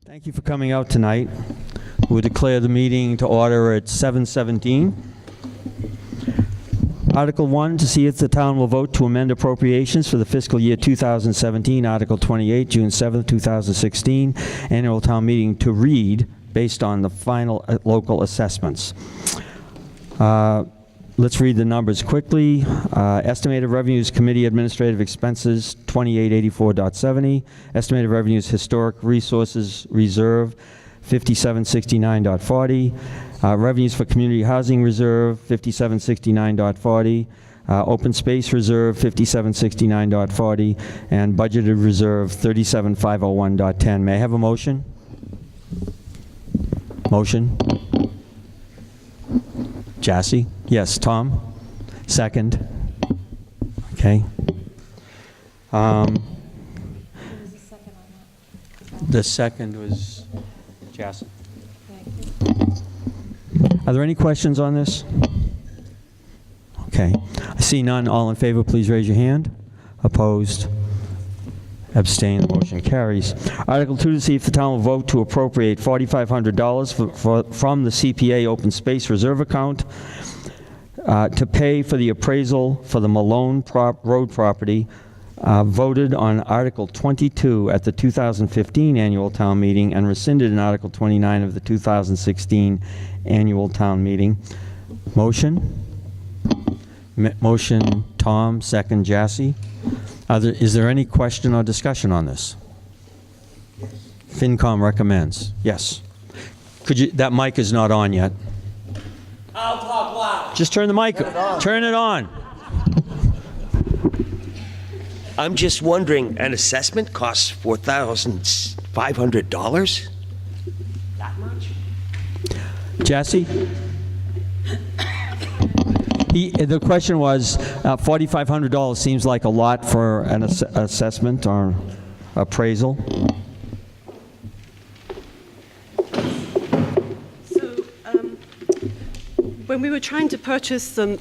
Thank you for coming out tonight. We'll declare the meeting to order at 7:17. Article 1, to see if the town will vote to amend appropriations for the fiscal year 2017, Article 28, June 7, 2016, annual town meeting to read based on the final local assessments. Let's read the numbers quickly. Estimated revenues committee administrative expenses 2884.70. Estimated revenues historic resources reserve 5769.40. Revenues for community housing reserve 5769.40. Open space reserve 5769.40. And budgeted reserve 37501.10. May I have a motion? Motion? Jassy? Yes. Tom? Second? Okay. The second was Jassy. Are there any questions on this? Okay. I see none. All in favor, please raise your hand. Opposed? Abstain. The motion carries. Article 2, to see if the town will vote to appropriate $4,500 from the CPA open space reserve account to pay for the appraisal for the Malone Road property voted on Article 22 at the 2015 annual town meeting and rescinded in Article 29 of the 2016 annual town meeting. Motion? Motion Tom, second Jassy. Is there any question or discussion on this? FinCom recommends. Yes. Could you? That mic is not on yet. I'll talk loud. Just turn the mic. Turn it on. I'm just wondering, an assessment costs $4,500? That much? Jassy? The question was, $4,500 seems like a lot for an assessment or appraisal. So, when we were trying to purchase when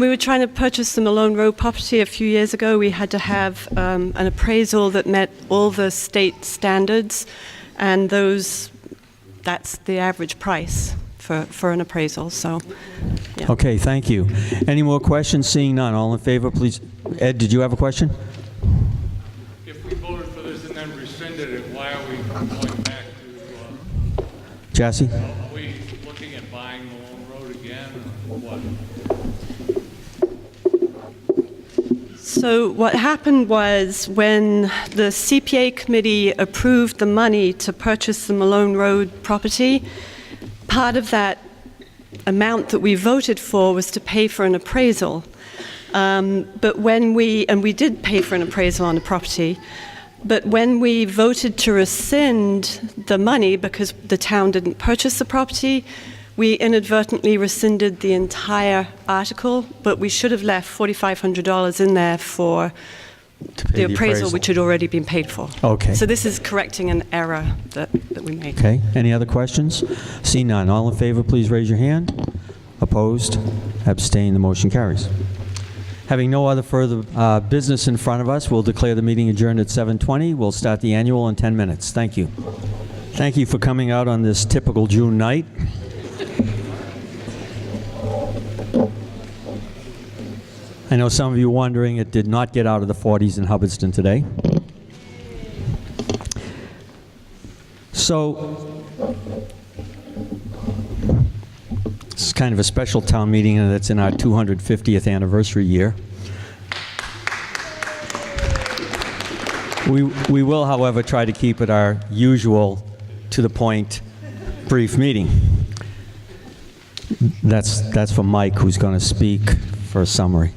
we were trying to purchase the Malone Road property a few years ago, we had to have an appraisal that met all the state standards, and that's the average price for an appraisal. So, yeah. Okay, thank you. Any more questions? Seeing none, all in favor, please. Ed, did you have a question? If we voted for this and then rescinded it, why are we going back to, Jassy? are we looking at buying Malone Road again, or what? So what happened was, when the CPA committee approved the money to purchase the Malone Road property, part of that amount that we voted for was to pay for an appraisal. But when we did pay for an appraisal on the property, but when we voted to rescind the money because the town didn't purchase the property, we inadvertently rescinded the entire article, but we should have left $4,500 in there for the appraisal, which had already been paid for. Okay. So this is correcting an error that we made. Okay, any other questions? See none. All in favor, please raise your hand. Opposed? Abstain. The motion carries. Having no other further business in front of us, we'll declare the meeting adjourned at 7:20. We'll start the annual in 10 minutes. Thank you. Thank you for coming out on this typical June night. I know some of you wondering, it did not get out of the 40s in Hubbardston today. So, this is kind of a special town meeting, and it's in our 250th anniversary year. We will, however, try to keep it our usual, to-the-point, brief meeting. That's for Mike, who's going to speak for a summary.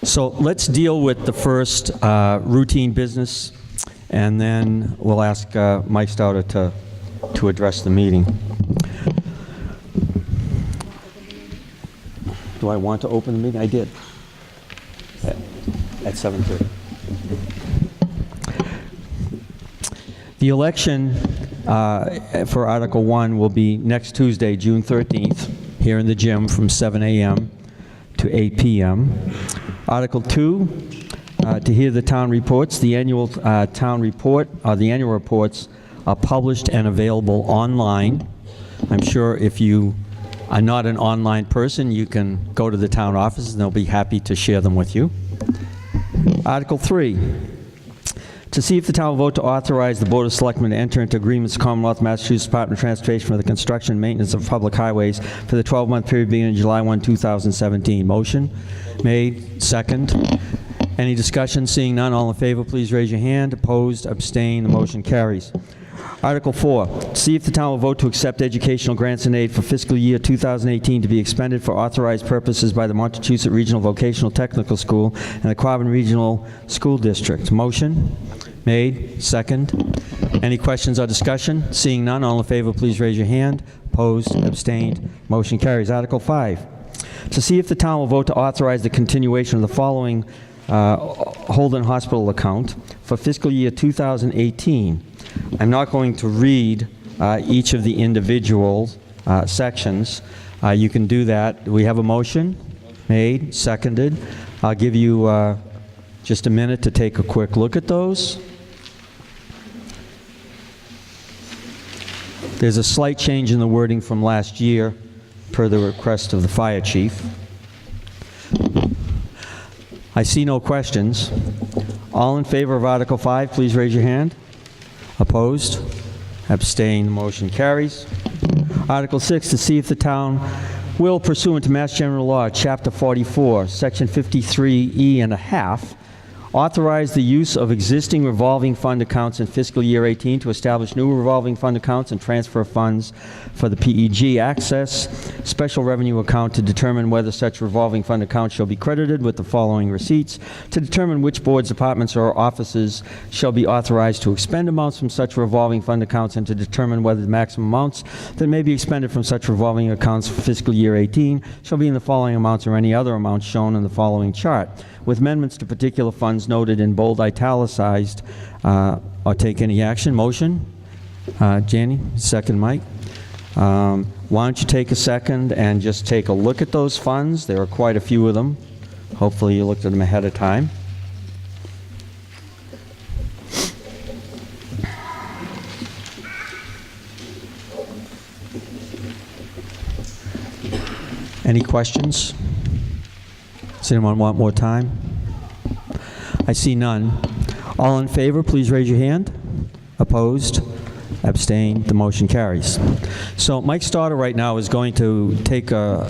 So let's deal with the first routine business, and then we'll ask Mike Stauder to address the meeting. Do I want to open the meeting? I did. At 7:30. The election for Article 1 will be next Tuesday, June 13th, here in the gym from 7 a.m. to 8 p.m. Article 2, to hear the town reports. The annual town report, the annual reports are published and available online. I'm sure if you are not an online person, you can go to the town offices and they'll be happy to share them with you. Article 3, to see if the town will vote to authorize the Board of Selectmen to enter into agreements with Commonwealth of Massachusetts Department of Transportation for the construction and maintenance of public highways for the 12-month period beginning July 1, 2017. Motion made, second. Any discussion? Seeing none, all in favor, please raise your hand. Opposed, abstained, the motion carries. Article 4, to see if the town will vote to accept educational grants and aid for fiscal year 2018 to be expended for authorized purposes by the Montechusett Regional Vocational Technical School and the Quabbin Regional School District. Motion made, second. Any questions or discussion? Seeing none, all in favor, please raise your hand. Opposed, abstained, motion carries. Article 5, to see if the town will vote to authorize the continuation of the following Holden Hospital account for fiscal year 2018. I'm not going to read each of the individual sections. You can do that. We have a motion made, seconded. I'll give you just a minute to take a quick look at those. There's a slight change in the wording from last year per the request of the fire chief. I see no questions. All in favor of Article 5, please raise your hand. Opposed? Abstained, motion carries. Article 6, to see if the town will, pursuant to Mass General Law, Chapter 44, Section 53E and a half, authorize the use of existing revolving fund accounts in fiscal year 18 to establish new revolving fund accounts and transfer funds for the PEG Access Special Revenue Account to determine whether such revolving fund accounts shall be credited with the following receipts, to determine which boards, departments, or offices shall be authorized to expend amounts from such revolving fund accounts, and to determine whether the maximum amounts that may be expended from such revolving accounts for fiscal year 18 shall be in the following amounts or any other amounts shown in the following chart, with amendments to particular funds noted in bold italicized, or take any action. Motion? Janie? Second, Mike? Why don't you take a second and just take a look at those funds? There are quite a few of them. Hopefully you looked at them ahead of time. Any questions? Does anyone want more time? I see none. All in favor, please raise your hand. Opposed? Abstained? The motion carries. So Mike Stoddard right now is going to take a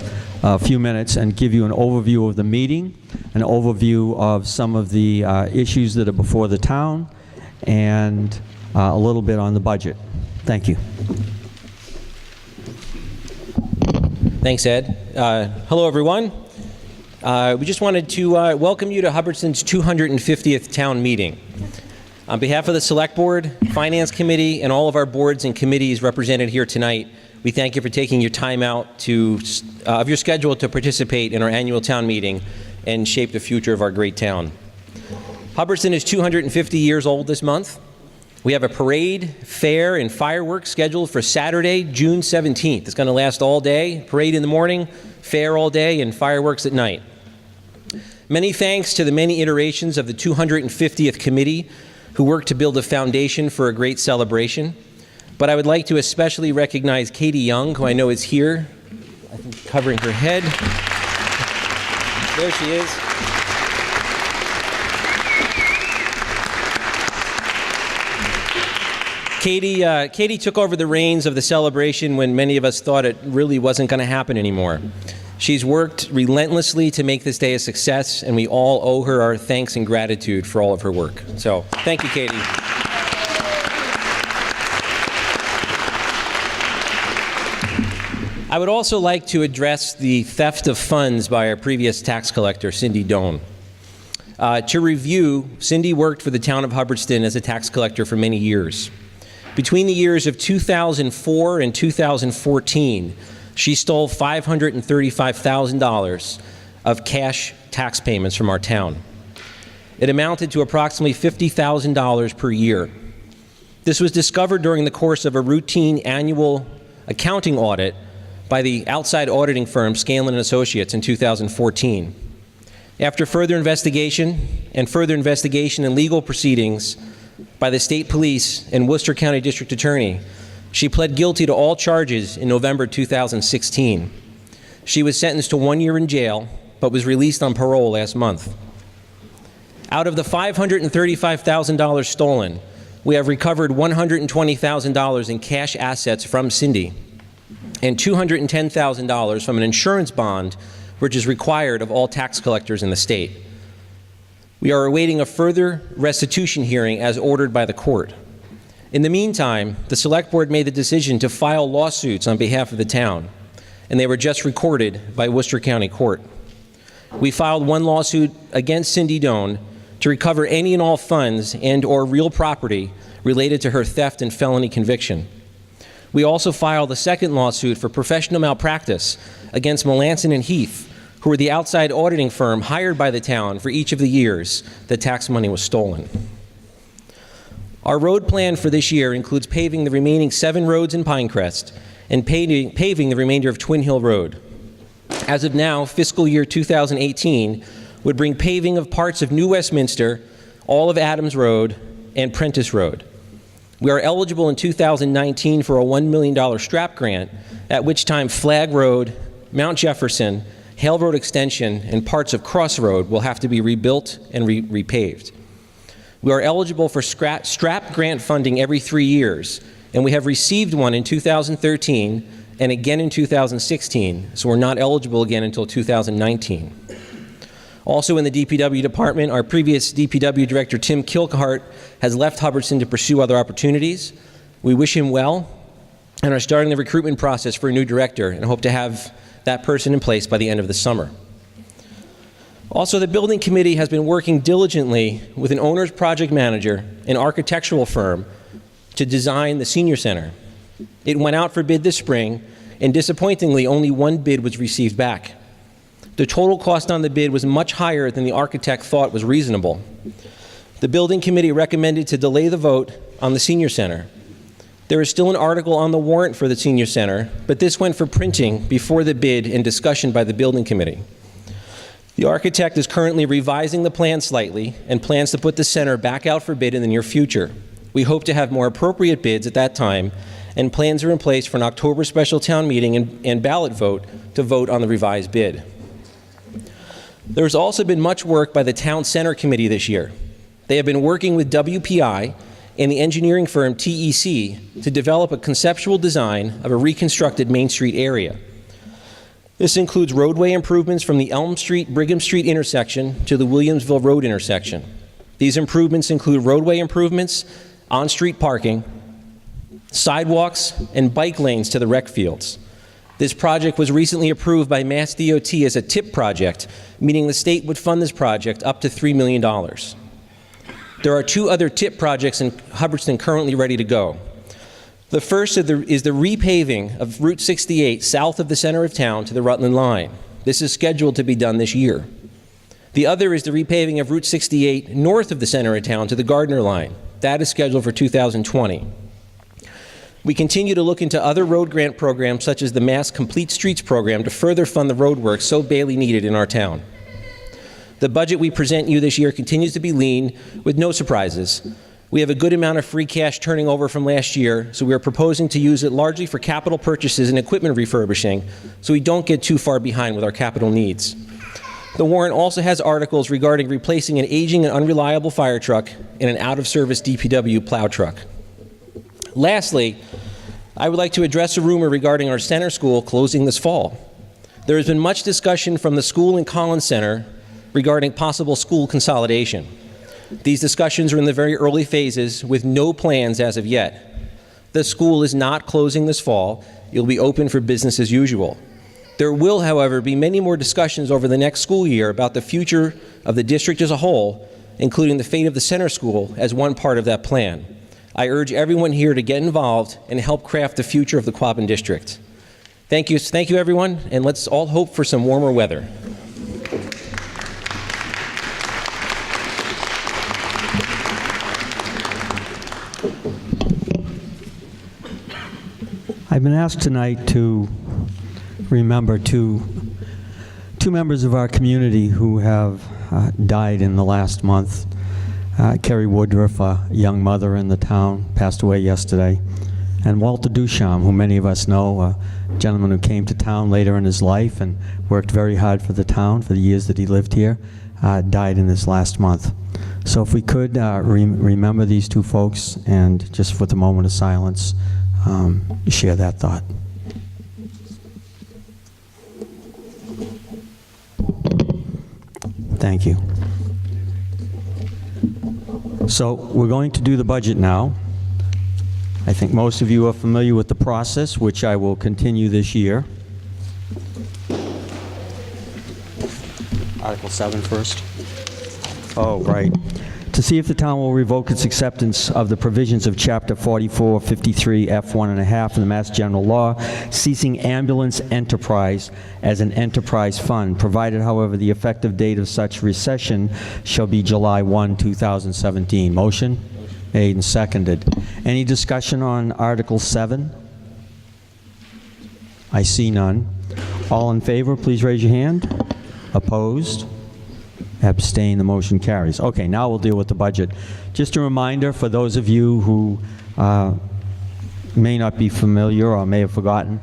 few minutes and give you an overview of the meeting, an overview of some of the issues that are before the town, and a little bit on the budget. Thank you. Thanks, Ed. Hello, everyone. We just wanted to welcome you to Hubbardston's 250th town meeting. On behalf of the Select Board, Finance Committee, and all of our boards and committees represented here tonight, we thank you for taking your time out of your schedule to participate in our annual town meeting and shape the future of our great town. Hubbardston is 250 years old this month. We have a parade, fair, and fireworks scheduled for Saturday, June 17th. It's going to last all day, parade in the morning, fair all day, and fireworks at night. Many thanks to the many iterations of the 250th committee who worked to build a foundation for a great celebration. But I would like to especially recognize Katie Young, who I know is here, I think covering her head. There she is. Katie took over the reins of the celebration when many of us thought it really wasn't going to happen anymore. She's worked relentlessly to make this day a success, and we all owe her our thanks and gratitude for all of her work. So, thank you, Katie. I would also like to address the theft of funds by our previous tax collector, Cindy Doan. To review, Cindy worked for the town of Hubbardston as a tax collector for many years. Between the years of 2004 and 2014, she stole $535,000 of cash tax payments from our town. It amounted to approximately $50,000 per year. This was discovered during the course of a routine annual accounting audit by the outside auditing firm Scanlon & Associates in 2014. After further investigation and legal proceedings by the state police and Worcester County District Attorney, she pled guilty to all charges in November 2016. She was sentenced to 1 year in jail, but was released on parole last month. Out of the $535,000 stolen, we have recovered $120,000 in cash assets from Cindy and $210,000 from an insurance bond, which is required of all tax collectors in the state. We are awaiting a further restitution hearing as ordered by the court. In the meantime, the Select Board made the decision to file lawsuits on behalf of the town, and they were just recorded by Worcester County Court. We filed one lawsuit against Cindy Doan to recover any and all funds and/or real property related to her theft and felony conviction. We also filed a second lawsuit for professional malpractice against Melanson and Heath, who were the outside auditing firm hired by the town for each of the years that tax money was stolen. Our road plan for this year includes paving the remaining 7 roads in Pinecrest and paving the remainder of Twin Hill Road. As of now, fiscal year 2018 would bring paving of parts of New Westminster, all of Adams Road, and Prentice Road. We are eligible in 2019 for a $1 million STRAP grant, at which time Flag Road, Mount Jefferson, Hale Road Extension, and parts of Cross Road will have to be rebuilt and repaved. We are eligible for STRAP grant funding every 3 years, and we have received one in 2013 and again in 2016, so we're not eligible again until 2019. Also in the DPW department, our previous DPW director, Tim Kilkhart, has left Hubbardston to pursue other opportunities. We wish him well and are starting the recruitment process for a new director and hope to have that person in place by the end of the summer. Also, the building committee has been working diligently with an owner's project manager, an architectural firm, to design the senior center. It went out for bid this spring, and disappointingly, only one bid was received back. The total cost on the bid was much higher than the architect thought was reasonable. The building committee recommended to delay the vote on the senior center. There is still an article on the warrant for the senior center, but this went for printing before the bid and discussion by the building committee. The architect is currently revising the plan slightly and plans to put the center back out for bid in the near future. We hope to have more appropriate bids at that time, and plans are in place for an October special town meeting and ballot vote to vote on the revised bid. There has also been much work by the Town Center Committee this year. They have been working with WPI and the engineering firm TEC to develop a conceptual design of a reconstructed Main Street area. This includes roadway improvements from the Elm Street-Brigham Street intersection to the Williamsville Road intersection. These improvements include roadway improvements, on-street parking, sidewalks, and bike lanes to the rec fields. This project was recently approved by Mass DOT as a TIP project, meaning the state would fund this project up to $3 million. There are 2 other TIP projects in Hubbardston currently ready to go. The first is the repaving of Route 68 south of the center of town to the Rutland line. This is scheduled to be done this year. The other is the repaving of Route 68 north of the center of town to the Gardner line. That is scheduled for 2020. We continue to look into other road grant programs such as the Mass Complete Streets program to further fund the road work so badly needed in our town. The budget we present you this year continues to be lean with no surprises. We have a good amount of free cash turning over from last year, so we are proposing to use it largely for capital purchases and equipment refurbishing so we don't get too far behind with our capital needs. The warrant also has articles regarding replacing an aging and unreliable fire truck and an out-of-service DPW plow truck. Lastly, I would like to address a rumor regarding our center school closing this fall. There has been much discussion from the school and Collins Center regarding possible school consolidation. These discussions are in the very early phases with no plans as of yet. The school is not closing this fall. It will be open for business as usual. There will, however, be many more discussions over the next school year about the future of the district as a whole, including the fate of the center school as one part of that plan. I urge everyone here to get involved and help craft the future of the Quabbin District. Thank you everyone, and let's all hope for some warmer weather. I've been asked tonight to remember two two members of our community who have died in the last month. Kerry Woodruff, a young mother in the town, passed away yesterday. And Walter Duchamp, who many of us know, a gentleman who came to town later in his life and worked very hard for the town for the years that he lived here, died in this last month. So if we could remember these two folks and just with a moment of silence, share that thought. Thank you. So we're going to do the budget now. I think most of you are familiar with the process, which I will continue this year. Article 7 first. Oh, right. To see if the town will revoke its acceptance of the provisions of Chapter 4453 F1 and a half of the Mass General Law, ceasing ambulance enterprise as an enterprise fund, provided, however, the effective date of such recession shall be July 1, 2017. Motion? Made and seconded. Any discussion on Article 7? I see none. All in favor, please raise your hand. Opposed? Abstain, the motion carries. Okay, now we'll deal with the budget. Just a reminder for those of you who may not be familiar or may have forgotten,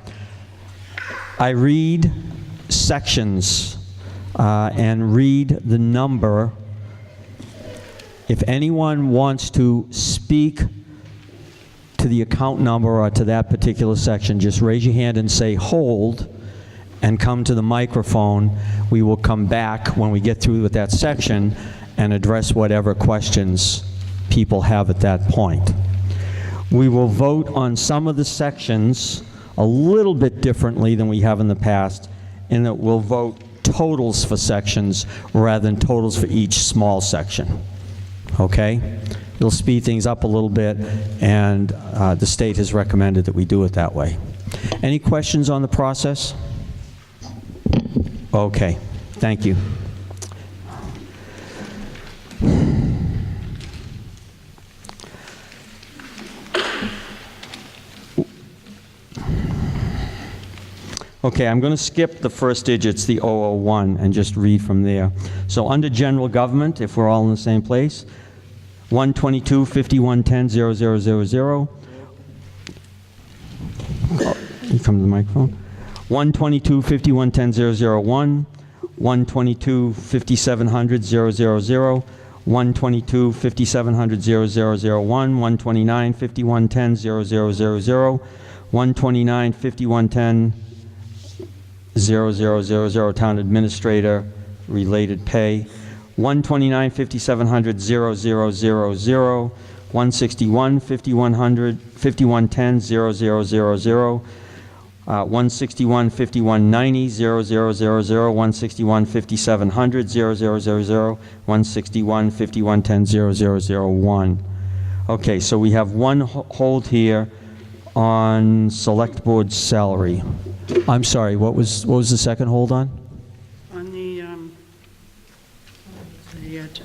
I read sections and read the number. If anyone wants to speak to the account number or to that particular section, just raise your hand and say hold and come to the microphone. We will come back when we get through with that section and address whatever questions people have at that point. We will vote on some of the sections a little bit differently than we have in the past, in that we'll vote totals for sections rather than totals for each small section. Okay? It'll speed things up a little bit, and the state has recommended that we do it that way. Any questions on the process? Okay, thank you. Okay, I'm going to skip the first digits, the 001, and just read from there. So under general government, if we're all in the same place, 122 5110 0000. You come to the microphone. 122 5110 001, 122 5700 000, 122 5700 0001, 129 5110 0000, 129 5110 0000, town administrator related pay, 129 5700 0000, 161 5100 5110 0000, 161 5190 0000, 161 5700 0000, 161 5110 0001. Okay, so we have one hold here on select board salary. I'm sorry, what was the second hold on? On the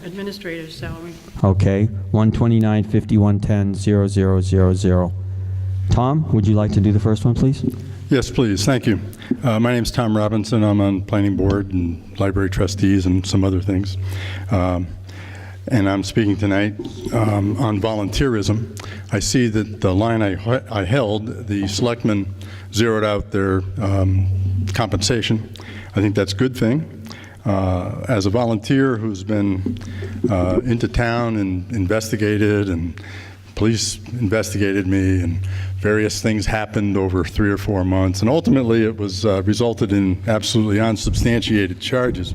administrator's salary. Okay, 129 5110 0000. Tom, would you like to do the first one, please? Yes, please. Thank you. My name's Tom Robinson. I'm on planning board and library trustees and some other things. And I'm speaking tonight on volunteerism. I see that the line I held, the selectmen zeroed out their compensation. I think that's a good thing. As a volunteer who's been into town and investigated, and police investigated me, and various things happened over 3 or 4 months, and ultimately it was resulted in absolutely unsubstantiated charges.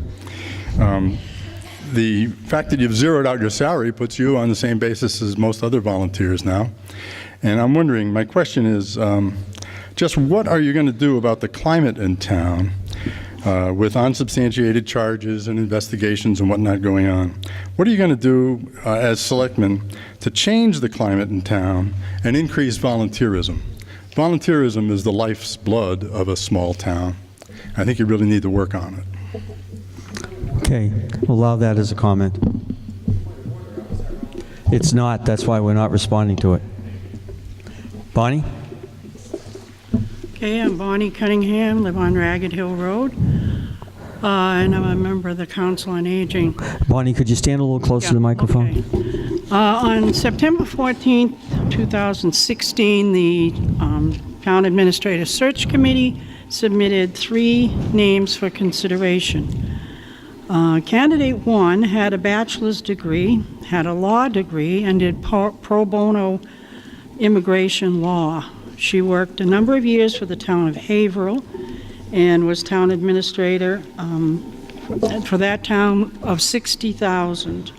The fact that you've zeroed out your salary puts you on the same basis as most other volunteers now. And I'm wondering, my question is, just what are you going to do about the climate in town with unsubstantiated charges and investigations and whatnot going on? What are you going to do as selectmen to change the climate in town and increase volunteerism? Volunteerism is the life's blood of a small town. I think you really need to work on it. Okay, we'll allow that as a comment. It's not, that's why we're not responding to it. Bonnie? Okay, I'm Bonnie Cunningham, live on Ragged Hill Road. and I'm a member of the Council on Aging. Bonnie, could you stand a little closer to the microphone? Okay. On September 14th, 2016, the Town Administrative Search Committee submitted 3 names for consideration. Candidate 1 had a bachelor's degree, had a law degree, and did pro bono immigration law. She worked a number of years for the town of Haverhill and was town administrator for that town of 60,000.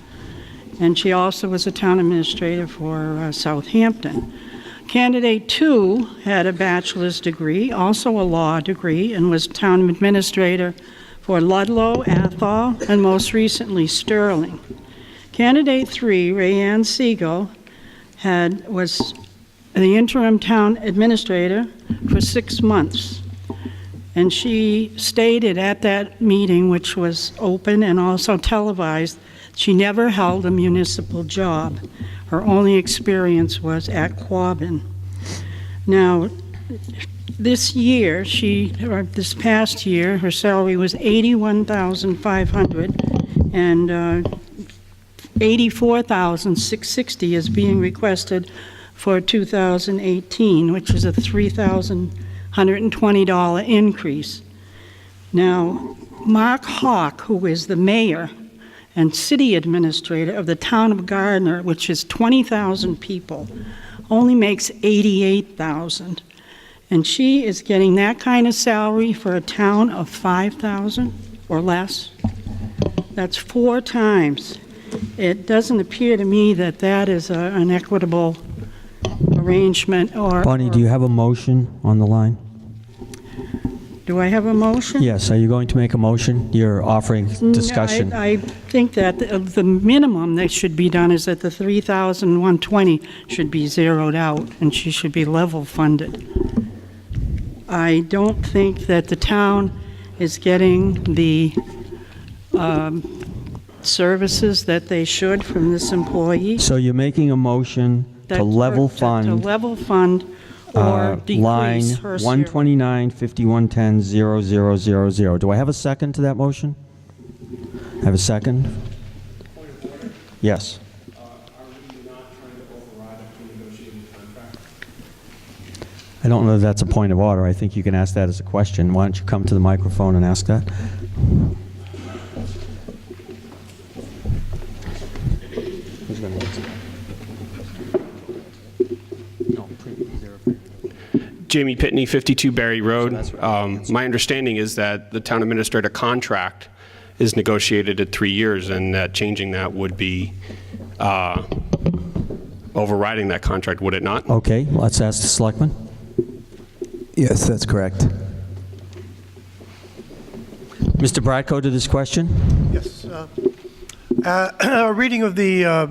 And she also was a town administrator for Southampton. Candidate 2 had a bachelor's degree, also a law degree, and was town administrator for Ludlow, Athol, and most recently Sterling. Candidate 3, Rayanne Siegel, was the interim town administrator for 6 months. And she stated at that meeting, which was open and also televised, she never held a municipal job. Her only experience was at Quabbin. Now, this past year, her salary was $81,500, and $84,660 is being requested for 2018, which is a $3,120 increase. Now, Mark Hawk, who is the mayor and city administrator of the town of Gardner, which is 20,000 people, only makes $88,000. And she is getting that kind of salary for a town of 5,000 or less. That's 4 times. It doesn't appear to me that that is an equitable arrangement or... Bonnie, do you have a motion on the line? Do I have a motion? Yes, are you going to make a motion? You're offering discussion. No, I think that the minimum that should be done is that the $3,120 should be zeroed out, and she should be level funded. I don't think that the town is getting the services that they should from this employee. So you're making a motion to level fund... To level fund or line decrease her 129-5110-0000. Do I have a second to that motion? Have a second? Yes. I don't know if that's a point of order. I think you can ask that as a question. Why don't you come to the microphone and ask that? Who's going to answer? Jamie Pitney, 52 Barry Road. My understanding is that the town administrator contract is negotiated at 3 years, and that changing that would be overriding that contract, would it not? Okay, let's ask the selectman. Yes, that's correct. Mr. Bradco to this question? Yes. A reading of the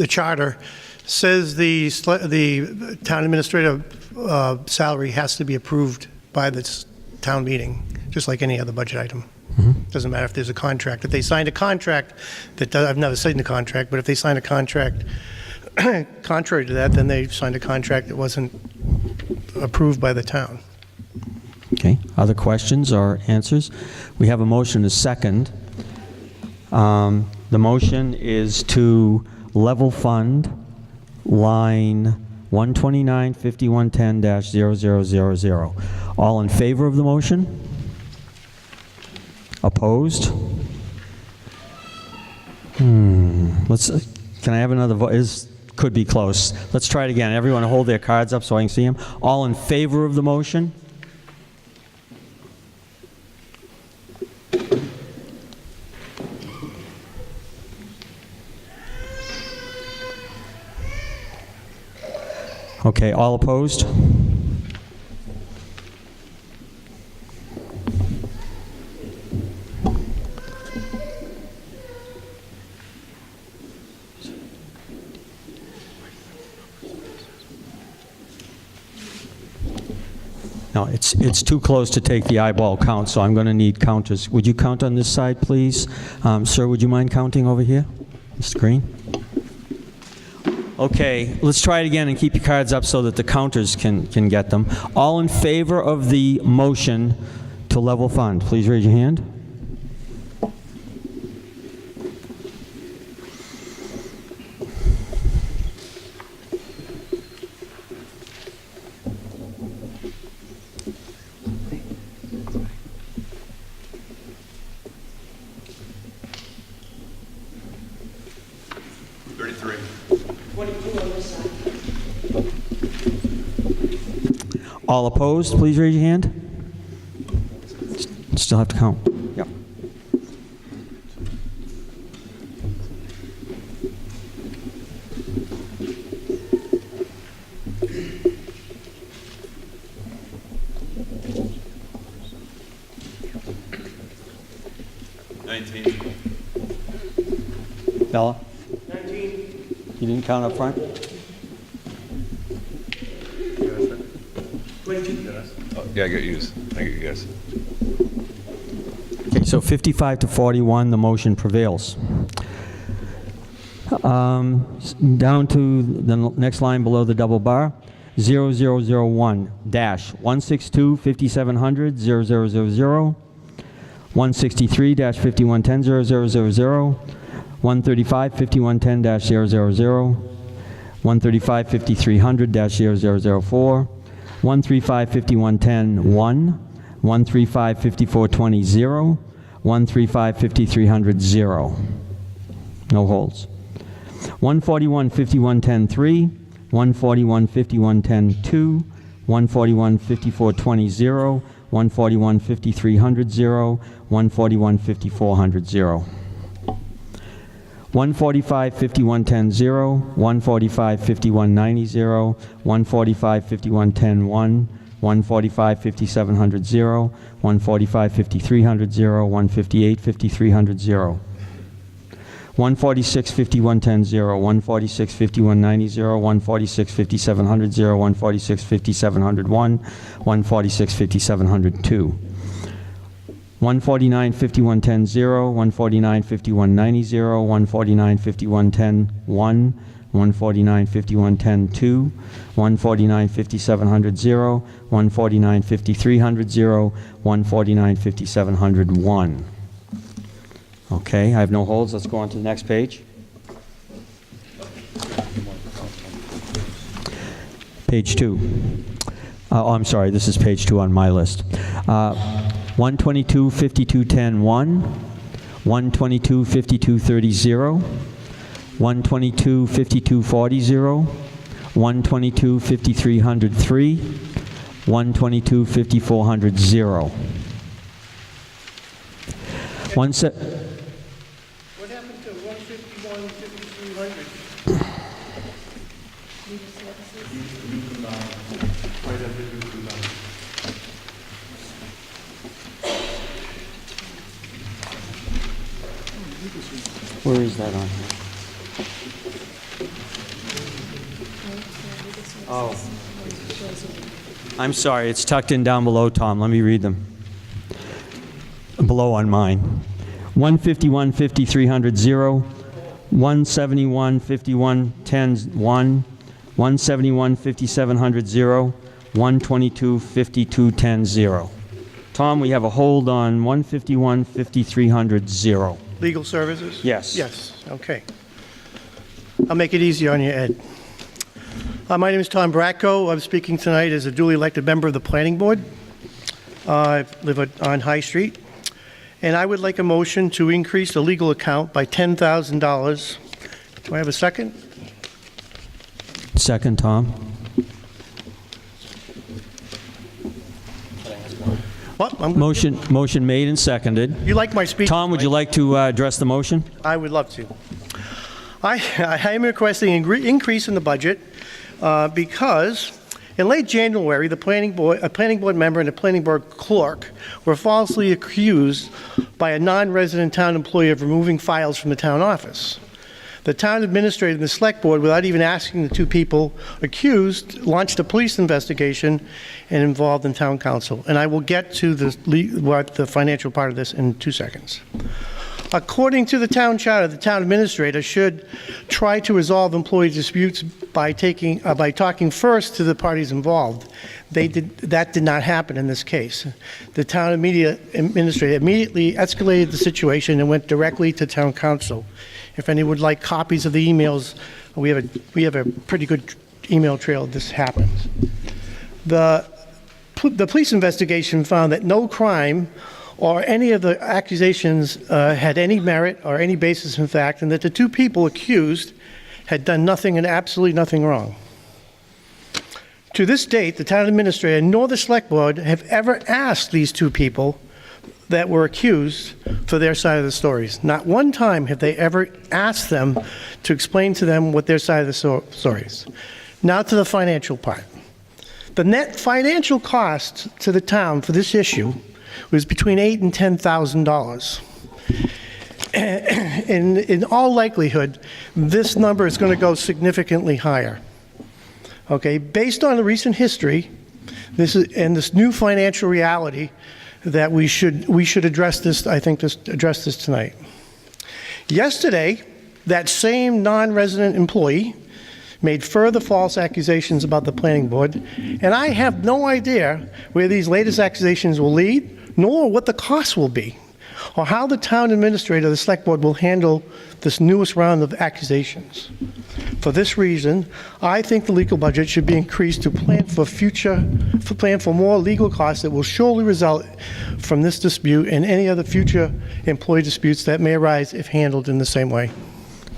charter says the town administrator salary has to be approved by the town meeting, just like any other budget item. Doesn't matter if there's a contract. If they signed a contract I've never signed a contract, but if they signed a contract contrary to that, then they signed a contract that wasn't approved by the town. Okay, other questions or answers? We have a motion, a second. The motion is to level fund line 129-5110-0000. All in favor of the motion? Opposed? Can I have another vote? Could be close. Let's try it again. Everyone hold their cards up so I can see them. All in favor of the motion? Okay, all opposed? No, it's too close to take the eyeball count, so I'm going to need counters. Would you count on this side, please? Sir, would you mind counting over here? Mr. Green? Okay, let's try it again and keep your cards up so that the counters can get them. All in favor of the motion to level fund? Please raise your hand. All opposed, please raise your hand. Still have to count. Yep. Bella? 19. You didn't count up front? Yeah, I get yous. I get you guys. Okay, so 55 to 41, the motion prevails. Down to the next line below the double bar, 0001-162-5700, 0000, 163-5110-0000, 135-5110-000, 135-5300-0004, 135-5110-1, 135-5420-0, 135-5300-0. No holds. 141-5110-3, 141-5110-2, 141-5420-0, 141-5300-0, 141-5400-0. 145-5110-0, 145-5190-0, 145-5110-1, 145-5700-0, 145-5300-0, 158-5300-0. 146-5110-0, 146-5190-0, 146-5700-0, 146-5701, 146-5702. 149-5110-0, 149-5190-0, 149-5110-1, 149-5110-2, 149-5700-0, 149-5300-0, 149-5701. Okay, I have no holds. Let's go on to the next page. Page 2. Oh, I'm sorry, this is page 2 on my list. 122-5210-1, 122-5230-0, 122-5240-0, 122-5300-3, 122-5400-0. What happened to 151-5300? Where is that on here? Oh. I'm sorry, it's tucked in down below, Tom. Let me read them. Below on mine. 151-5300-0, 171-5110-1, 171-5700-0, 122-5210-0. Tom, we have a hold on 151-5300-0. Legal services? Yes. Yes, okay. I'll make it easy on you, Ed. My name is Tom Bratko. I'm speaking tonight as a duly elected member of the Planning Board. I live on High Street. And I would like a motion to increase the legal account by $10,000. Do I have a second? Second, Tom. What? Motion made and seconded. You like my speech? Tom, would you like to address the motion? I would love to. I am requesting an increase in the budget because in late January, a planning board member and a planning board clerk were falsely accused by a non-resident town employee of removing files from the town office. The town administrator and the select board, without even asking the two people accused, launched a police investigation and involved in town council. And I will get to the financial part of this in 2 seconds. According to the town charter, the town administrator should try to resolve employee disputes by talking first to the parties involved. That did not happen in this case. The town administrator immediately escalated the situation and went directly to town council. If anyone would like copies of the emails, we have a pretty good email trail of this happens. The police investigation found that no crime or any of the accusations had any merit or any basis in fact, and that the two people accused had done nothing and absolutely nothing wrong. To this date, the town administrator nor the select board have ever asked these two people that were accused for their side of the stories. Not one time have they ever asked them to explain to them what their side of the stories. Now to the financial part. The net financial cost to the town for this issue was between $8,000 and $10,000. In all likelihood, this number is going to go significantly higher. Okay, based on the recent history, this new financial reality, that we should address this. I think address this tonight. Yesterday, that same non-resident employee made further false accusations about the planning board, and I have no idea where these latest accusations will lead, nor what the cost will be, or how the town administrator, the select board, will handle this newest round of accusations. For this reason, I think the legal budget should be increased to plan for more legal costs that will surely result from this dispute and any other future employee disputes that may arise if handled in the same way.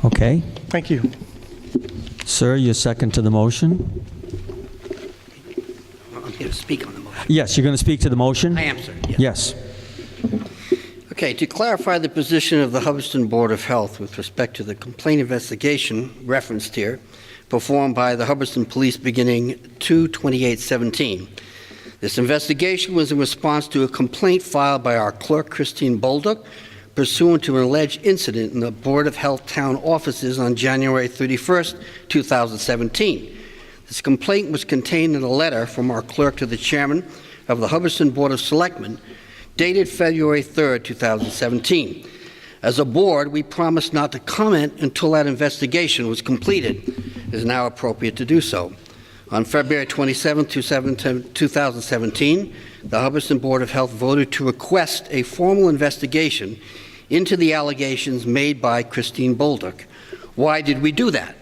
Okay. Thank you. Sir, you're second to the motion? I'm here to speak on the motion. Yes, you're going to speak to the motion? I am, sir. Yes. Okay, to clarify the position of the Hubbardston Board of Health with respect to the complaint investigation referenced here, performed by the Hubbardston Police beginning 2/28/17. This investigation was in response to a complaint filed by our clerk, Christine Bolduc, pursuant to an alleged incident in the Board of Health town offices on January 31st, 2017. This complaint was contained in a letter from our clerk to the chairman of the Hubbardston Board of Selectmen, dated February 3rd, 2017. As a board, we promised not to comment until that investigation was completed. It is now appropriate to do so. On February 27, 2017, the Hubbardston Board of Health voted to request a formal investigation into the allegations made by Christine Bolduc. Why did we do that?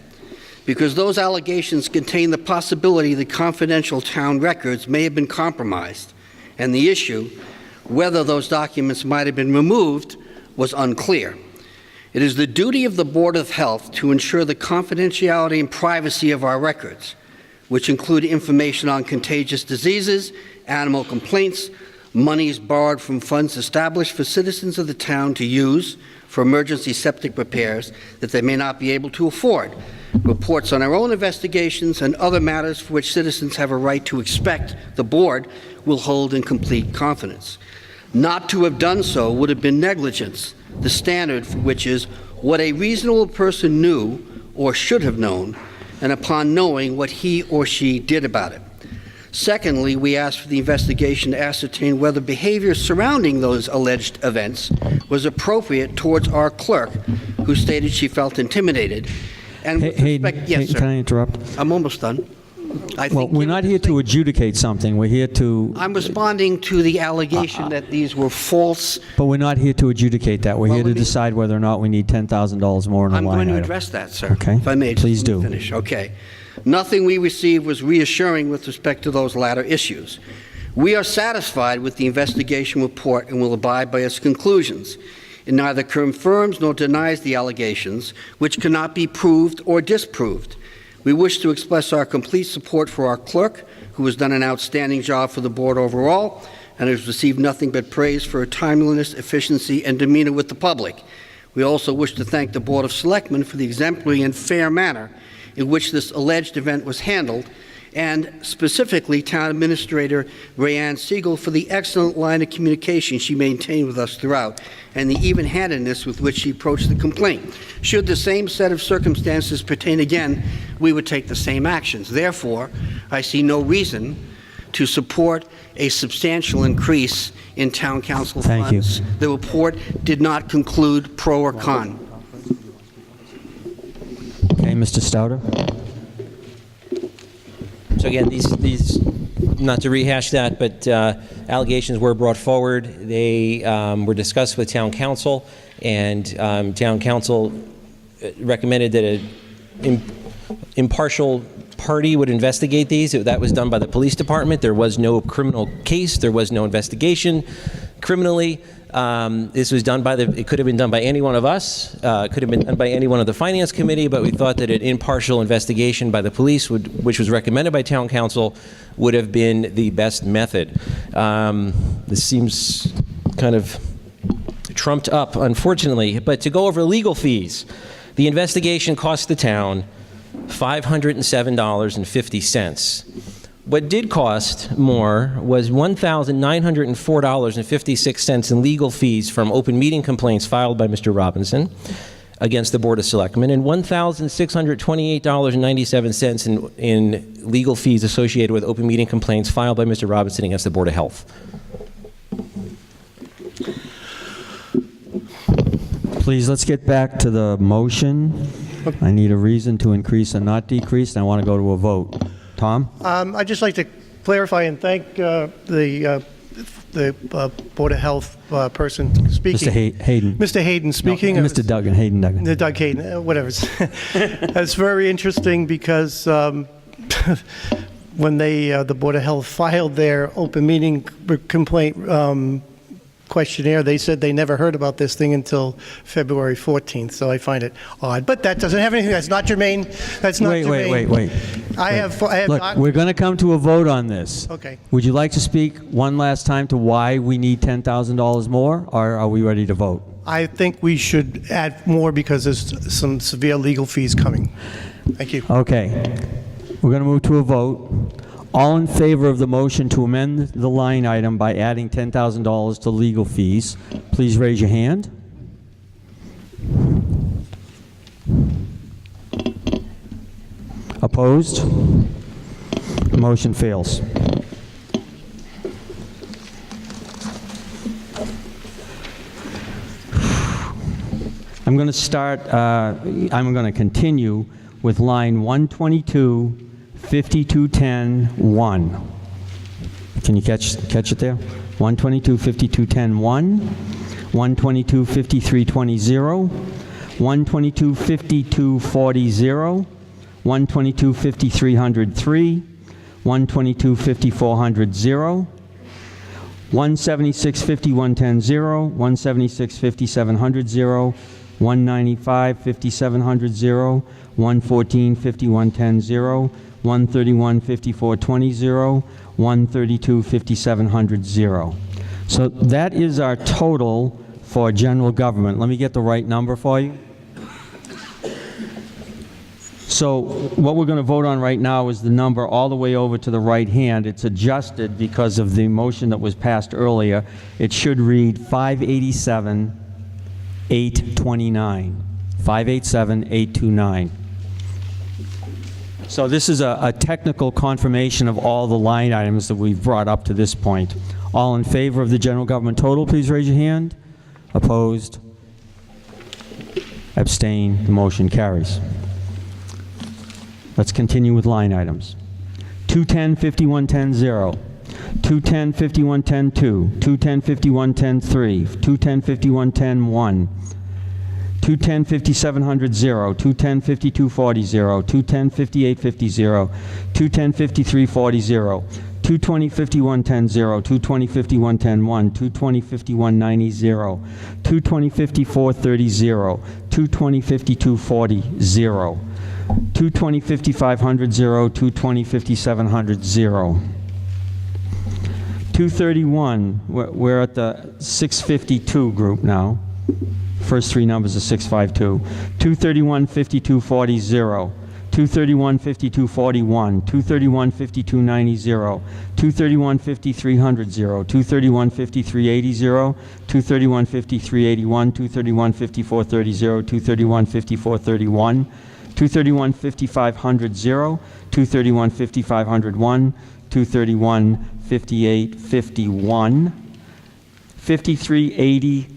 Because those allegations contain the possibility that confidential town records may have been compromised, and the issue, whether those documents might have been removed, was unclear. It is the duty of the Board of Health to ensure the confidentiality and privacy of our records, which include information on contagious diseases, animal complaints, monies borrowed from funds established for citizens of the town to use for emergency septic repairs that they may not be able to afford, reports on our own investigations, and other matters for which citizens have a right to expect the board will hold in complete confidence. Not to have done so would have been negligence, the standard for which is what a reasonable person knew or should have known, and upon knowing what he or she did about it. Secondly, we asked for the investigation to ascertain whether behavior surrounding those alleged events was appropriate towards our clerk, who stated she felt intimidated. And with respect, yes, sir. Can I interrupt? I'm almost done. Well, we're not here to adjudicate something. We're here to... I'm responding to the allegation that these were false. But we're not here to adjudicate that. We're Well, here to let me- decide whether or not we need $10,000 more in a I'm line going to item. address that, sir. Okay. If I may. just Please let me do. Finish. Okay. Nothing we received was reassuring with respect to those latter issues. We are satisfied with the investigation report and will abide by its conclusions. It neither confirms nor denies the allegations, which cannot be proved or disproved. We wish to express our complete support for our clerk, who has done an outstanding job for the board overall and has received nothing but praise for her timeliness, efficiency, and demeanor with the public. We also wish to thank the Board of Selectmen for the exemplary and fair manner in which this alleged event was handled, and specifically Town Administrator Rayanne Siegel for the excellent line of communication she maintained with us throughout, and the even-handedness with which she approached the complaint. Should the same set of circumstances pertain again, we would take the same actions. Therefore, I see no reason to support a substantial increase in town council Thank you. funds. The report did not conclude pro or con. Okay, Mr. Stouter? So again, these, not to rehash that, but allegations were brought forward. They were discussed with town council, and town council recommended that an impartial party would investigate these. That was done by the police department. There was no criminal case. There was no investigation criminally. This was done by it could have been done by any one of us. It could have been done by any one of the finance committee, but we thought that an impartial investigation by the police, which was recommended by town council, would have been the best method. This seems kind of trumped up, unfortunately. But to go over legal fees, the investigation cost the town $507.50. What did cost more was $1,904.56 in legal fees from open meeting complaints filed by Mr. Robinson against the Board of Selectmen, and $1,628.97 in legal fees associated with open meeting complaints filed by Mr. Robinson against the Board of Health. Please, let's get back to the motion. I need a reason to increase and not decrease, and I want to go to a vote. Tom? I'd just like to clarify and thank the Board of Health person speaking. Mr. Hayden. Mr. Hayden speaking. No, Mr. Duggan, Hayden Duggan. Doug Hayden, whatever. That's very interesting because when the Board of Health filed their open meeting complaint questionnaire, they said they never heard about this thing until February 14th, so I find it odd. But that doesn't have anything, that's not germane. That's not germane. Wait. I have Look, not. we're going to come to a vote on this. Okay. Would you like to speak one last time to why we need $10,000 more, or are we ready to vote? I think we should add more because there's some severe legal fees coming. Thank you. Okay. We're going to move to a vote. All in favor of the motion to amend the line item by adding $10,000 to legal fees, please raise your hand. Opposed? The motion fails. I'm going to start, I'm going to continue with line 122, 5210-1. Can you catch it there? 122, 5210-1, 122, 5320, 122, 5240, 122, 5303, 122, 5400, 176, 5110, 176, 5700, 195, 5700, 114, 5110, 131, 5420, 132, 5700. So that is our total for general government. Let me get the right number for you. So what we're going to vote on right now is the number all the way over to the right hand. It's adjusted because of the motion that was passed earlier. It should read 587,829. 587,829. So this is a technical confirmation of all the line items that we've brought up to this point. All in favor of the general government total, please raise your hand. Opposed? Abstain? The motion carries. Let's continue with line items. 210-5110-0, 210-5110-2, 210-5110-3, 210-5110-1, 210-5700-0, 210-5240-0, 210-5850-0, 210-5340-0, 220-5110-0, 220-5110-1, 220-5190-0, 220-5430-0, 220-5240-0, 220-5500-0, 220-5700-0. 231, we're at the 652 group now. First three numbers are 652. 231-5240-0, 231-5241, 231-5290-0, 231-5300-0, 231-5380-0, 231-5381, 231-5430-0, 231-5431, 231-5500-0, 231-5501, 231-5851, 5380,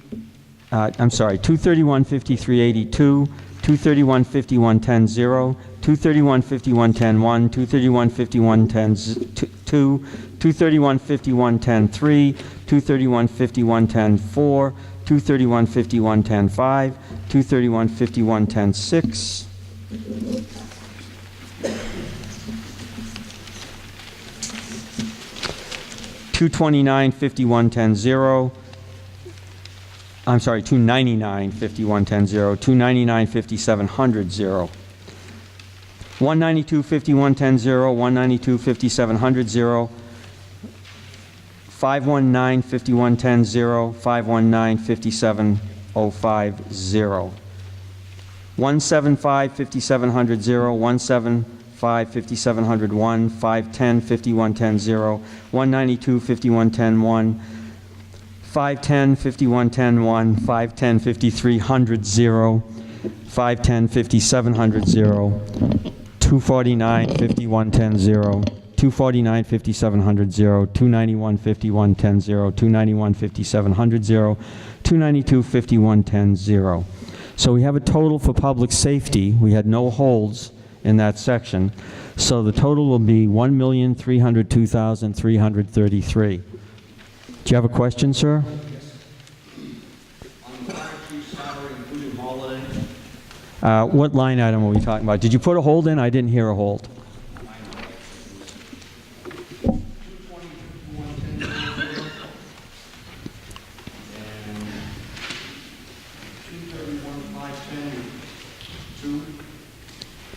231-5382, 231-5110-0, 231-5110-1, 231-5110-2, 231-5110-3, 231-5110-4, 231-5110-5, 231-5110-6, 229-5110-0, I'm sorry, 299-5110-0, 299-5700-0, 192-5110-0, 192-5700-0, 519-5110-0, 519-5705-0, 175-5700-0, 175-5701, 510-5110-0, 192-5110-1, 510-5110-1, 510-5300-0, 510-5700-0, 249-5110-0, 249-5700-0, 291-5110-0, 291-5700-0, 292-5110-0. So we have a total for public safety. We had no holds in that section. So the total will be $1,302,333. Do you have a question, sir? What line item are we talking about? Did you put a hold in? I didn't hear a hold.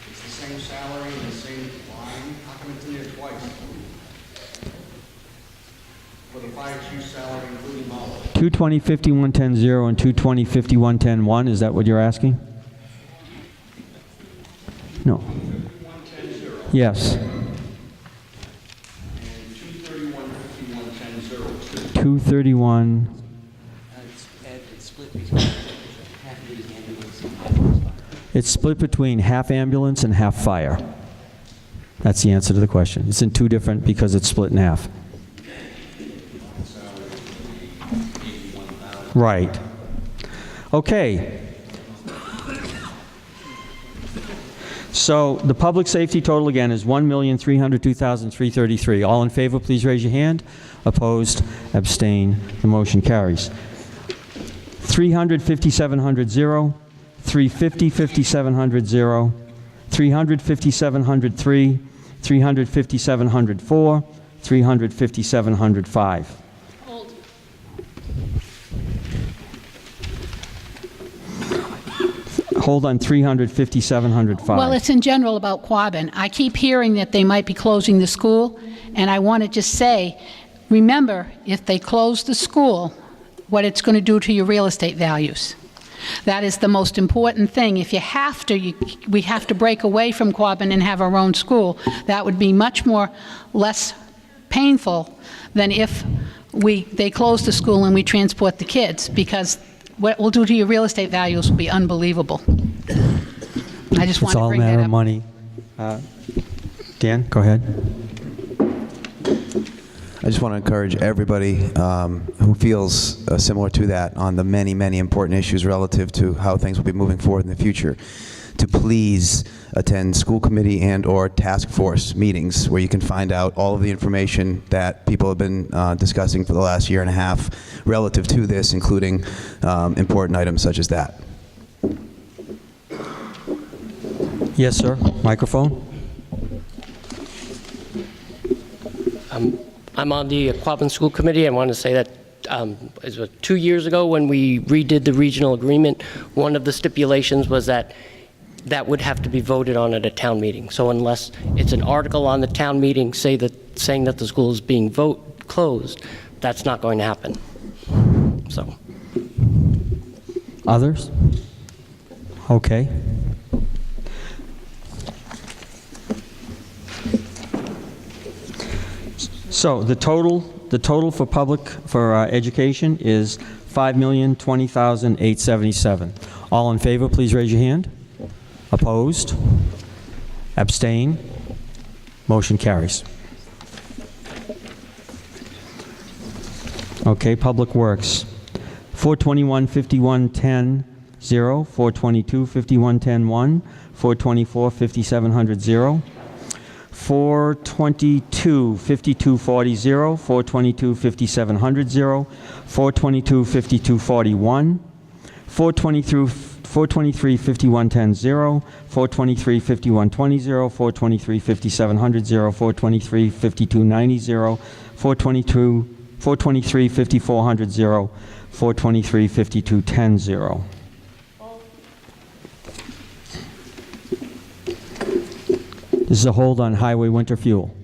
It's the same salary and the same line. How come it's in there twice? For the fire chief salary, including all of it. 220-5110-0 and 220-5110-1, is that what you're asking? No. 5110-0. Yes. And 231-5110-0. 231. It's split between half ambulance and half fire. That's the answer to the question. It's in two different because it's split in half. Right. Okay. So the public safety total again is $1,302,333. All in favor, please raise your hand. Opposed, abstain. The motion carries. 300-5700-0, 350-5700-0, 300-5703, 300-5704, 300-5705. Hold on 300-5705. Well, it's in general about Quabbin. I keep hearing that they might be closing the school, and I want to just say, remember, if they close the school, what it's going to do to your real estate values. That is the most important thing. If you have to, we have to break away from Quabbin and have our own school. That would be much more less painful than if they close the school and we transport the kids, because what it will do to your real estate values will be unbelievable. I just want to bring that up. It's all a matter of money. Dan, go ahead. I just want to encourage everybody who feels similar to that on the many, many important issues relative to how things will be moving forward in the future to please attend school committee and or task force meetings where you can find out all of the information that people have been discussing for the last year and a half relative to this, including important items such as that. Yes, sir. Microphone. I'm on the Quabbin School Committee. I want to say that it was 2 years ago when we redid the regional agreement, one of the stipulations was that would have to be voted on at a town meeting. So unless it's an article on the town meeting saying that the school is being closed, that's not going to happen. So. Others? Okay. So the total for education is $5,020,877. All in favor, please raise your hand. Opposed? Abstain? Motion carries. Okay, Public Works. 421-5110, 0. 422-5110, 1. 424-5700, 0. 422-5240, 0. 422-5700, 0. 422-5241. 423-5110, 0. 423-5120, 0. 423-5700, 0. 423-5290, 0. 423-5400, 0. 423-5210, 0. This is a hold on highway winter fuel.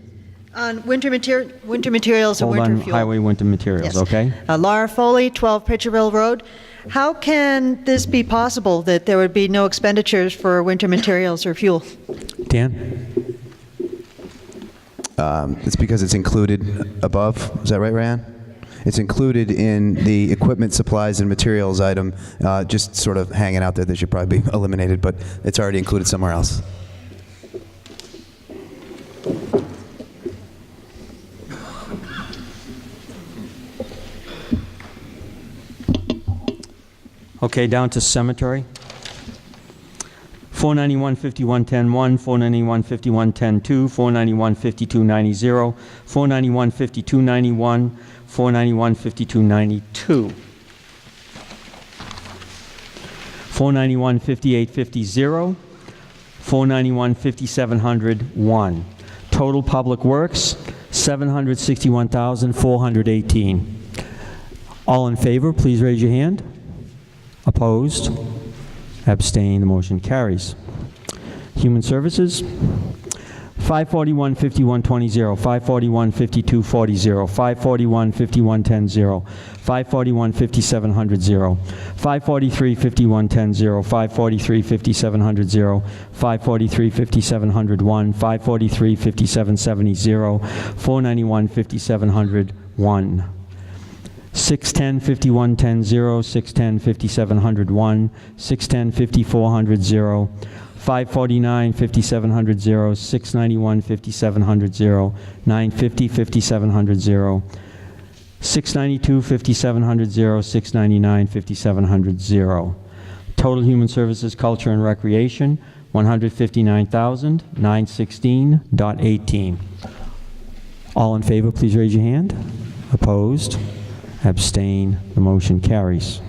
On winter materials and Hold winter on fuel. highway winter materials, Yes. okay? Laura Foley, 12 Pitcherville Road. How can this be possible that there would be no expenditures for winter materials or fuel? Dan? It's because it's included above. Is that right, Ryan? It's included in the equipment, supplies, and materials item, just sort of hanging out there. That should probably be eliminated, but it's already included somewhere else. Okay, down to cemetery. 491-5110-1, 491-5110-2, 491-5290, 491-5291, 491-5292. 491-5850, 491-5700-1. Total Public Works, $761,418. All in favor, please raise your hand. Opposed? Abstain. The motion carries. Human Services, 541-5120, 541-5240, 541-5110, 541-5700, 543-5110, 543-5700, 543-5701, 543-5770, 491-5701. 610-5110, 610-5701, 610-5400, 549-5700, 691-5700, 950-5700, 692-5700, 699-5700. Total Human Services, Culture and Recreation, $159,916.18. All in favor, please raise your hand. Opposed? Abstain. The motion carries.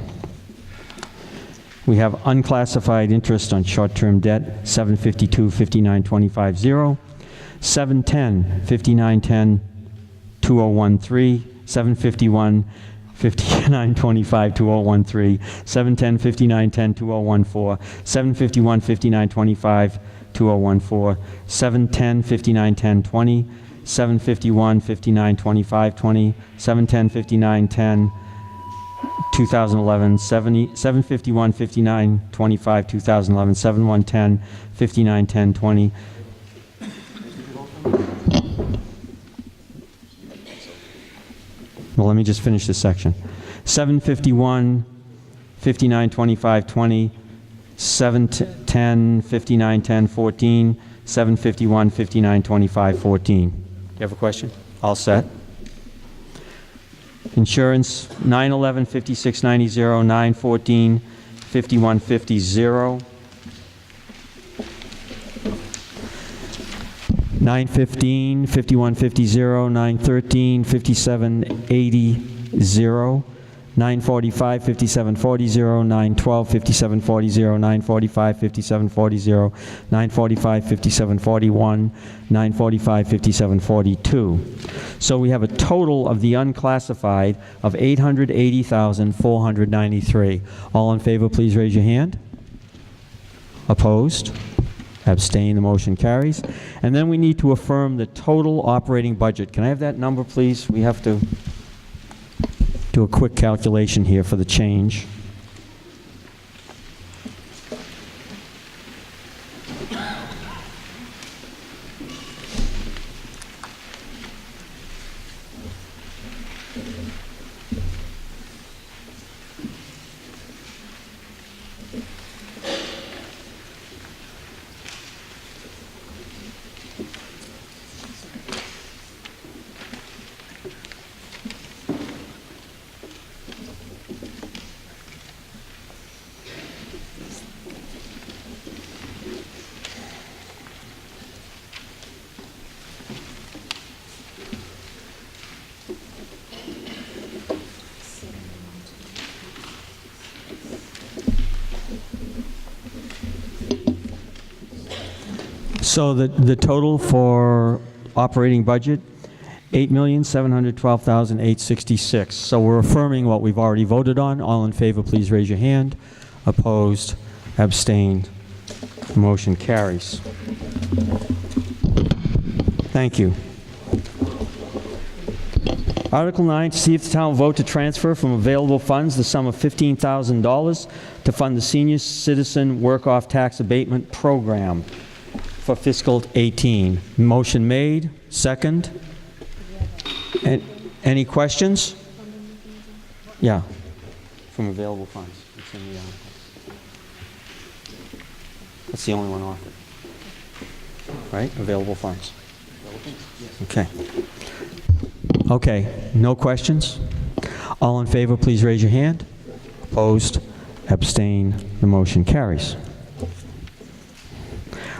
We have unclassified interest on short-term debt, 752-5925-0, 710-5910-2013, 751-5925-2013, 710-5910-2014, 751-5925-2014, 710-5910-20, 751-5925-20, 710-5910, 2011, 751-5925, 2011, 7110-5910-20. Well, let me just finish this section. 751-5925-20, 710-5910-14, 751-5925-14. You have a question? All set. Insurance, 911-5690, 914-5150, 915-5150, 913-5780, 945-5740, 912-5740, 945-5740, 945-5741, 945-5742. So we have a total of the unclassified of $880,493. All in favor, please raise your hand. Opposed? Abstain. The motion carries. And then we need to affirm the total operating budget. Can I have that number, please? We have to do a quick calculation here for the change. So the total for operating budget, $8,712,866. So we're affirming what we've already voted on. All in favor, please raise your hand. Opposed, abstained, motion carries. Thank you. Article 9, to see if the town will vote to transfer from available funds the sum of $15,000 to fund the Senior Citizen Work-Off Tax Abatement Program for fiscal 18. Motion made, second. Any questions? Yeah, from available funds. It's in the article. That's the only one offered. Right? Available funds. Okay. Okay, no questions? All in favor, please raise your hand. Opposed? Abstain? The motion carries.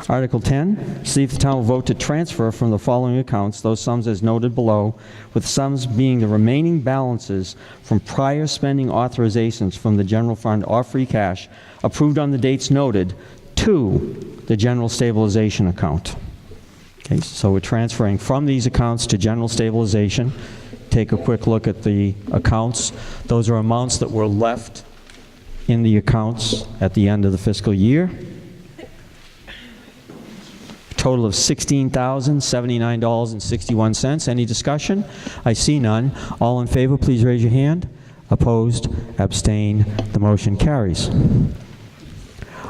Article 10, see if the town will vote to transfer from the following accounts those sums as noted below, with sums being the remaining balances from prior spending authorizations from the general fund or free cash approved on the dates noted to the general stabilization account. Okay, so we're transferring from these accounts to general stabilization. Take a quick look at the accounts. Those are amounts that were left in the accounts at the end of the fiscal year. Total of $16,079.61. Any discussion? I see none. All in favor, please raise your hand. Opposed? Abstain? The motion carries.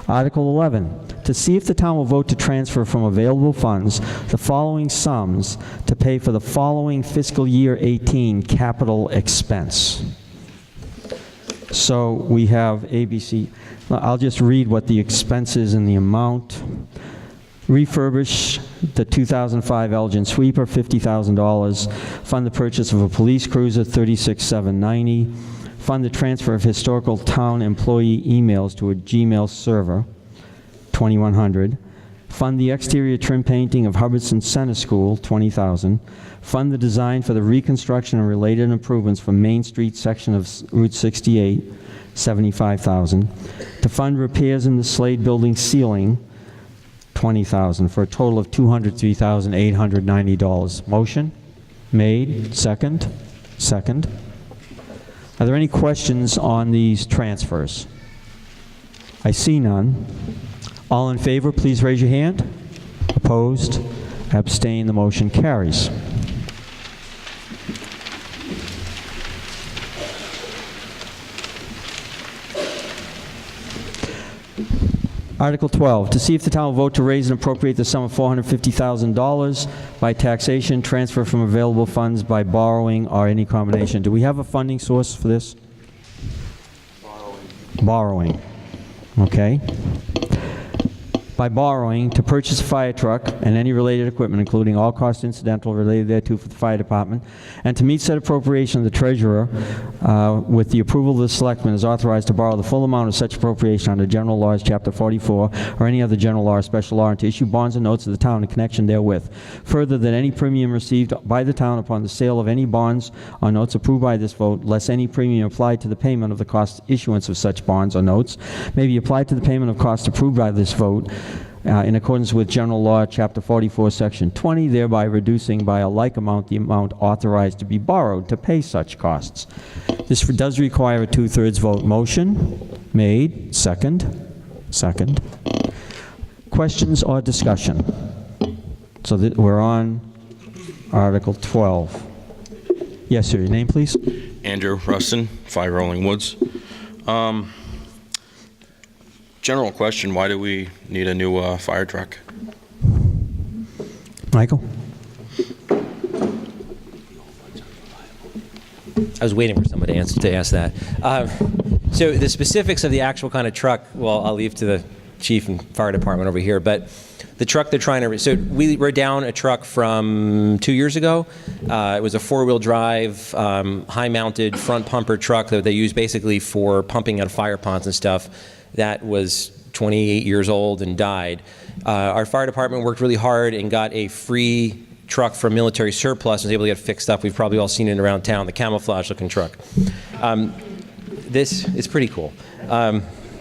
Article 11, to see if the town will vote to transfer from available funds the following sums to pay for the following fiscal year 18 capital expense. So we have ABC. I'll just read what the expense is and the amount. Refurbish the 2005 Elgin sweeper, $50,000. Fund the purchase of a police cruiser, $36,790. Fund the transfer of historical town employee emails to a Gmail server, $2,100. Fund the exterior trim painting of Hubbardston Center School, $20,000. Fund the design for the reconstruction and related improvements for Main Street section of Route 68, $75,000. To fund repairs in the Slade Building ceiling, $20,000, for a total of $203,890. Motion made. Second. Second. Are there any questions on these transfers? I see none. All in favor, please raise your hand. Opposed? Abstain? The motion carries. Article 12, to see if the town will vote to raise and appropriate the sum of $450,000 by taxation, transfer from available funds by borrowing, or any combination. Do we have a funding source for this? Borrowing. Okay. By borrowing to purchase a fire truck and any related equipment, including all costs incidental related thereto for the fire department, and to meet said appropriation, the treasurer, with the approval of the selectmen, is authorized to borrow the full amount of such appropriation under general laws, chapter 44, or any other general law or special law, and to issue bonds and notes of the town in connection therewith. Further, that any premium received by the town upon the sale of any bonds or notes approved by this vote, less any premium applied to the payment of the cost issuance of such bonds or notes, may be applied to the payment of costs approved by this vote, in accordance with General Law, Chapter 44, Section 20, thereby reducing by a like amount the amount authorized to be borrowed to pay such costs. This does require a 2/3 vote. Motion made. Second. Second. Questions or discussion? So we're on Article 12. Yes, sir. Your name, please? Andrew Rustin, 5 Rolling Woods. General question, why do we need a new fire truck? Michael? I was waiting for somebody to ask that. So the specifics of the actual kind of truck, well, I'll leave to the chief and fire department over here, but the truck they're trying to, so we were down a truck from 2 years ago. It was a 4-wheel drive, high-mounted front pumper truck that they use basically for pumping out of fire ponds and stuff. That was 28 years old and died. Our fire department worked really hard and got a free truck from military surplus and was able to get fixed up. We've probably all seen it around town, the camouflage looking truck. This is pretty cool.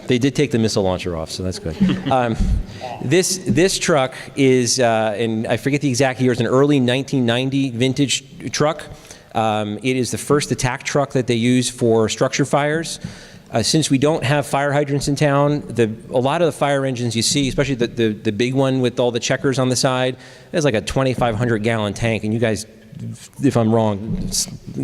They did take the missile launcher off, so that's good. This truck is, and I forget the exact year, it's an early 1990 vintage truck. It is the first attack truck that they use for structure fires. Since we don't have fire hydrants in town, a lot of the fire engines you see, especially the big one with all the checkers on the side, there's like a 2,500-gallon tank, and you guys, if I'm wrong,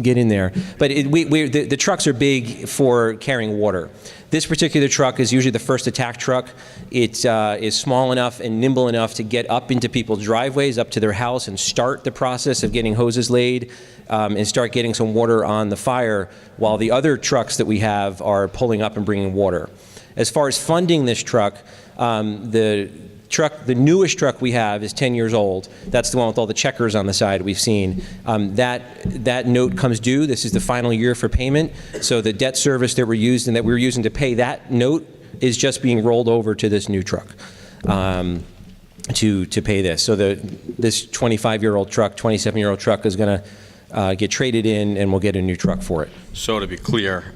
get in there. But the trucks are big for carrying water. This particular truck is usually the first attack truck. It is small enough and nimble enough to get up into people's driveways, up to their house, and start the process of getting hoses laid and start getting some water on the fire, while the other trucks that we have are pulling up and bringing water. As far as funding this truck, the newest truck we have is 10 years old. That's the one with all the checkers on the side we've seen. That note comes due. This is the final year for payment. So the debt service that we're using to pay that note is just being rolled over to this new truck to pay this. So this 25-year-old truck, 27-year-old truck is going to get traded in, and we'll get a new truck for it. So to be clear,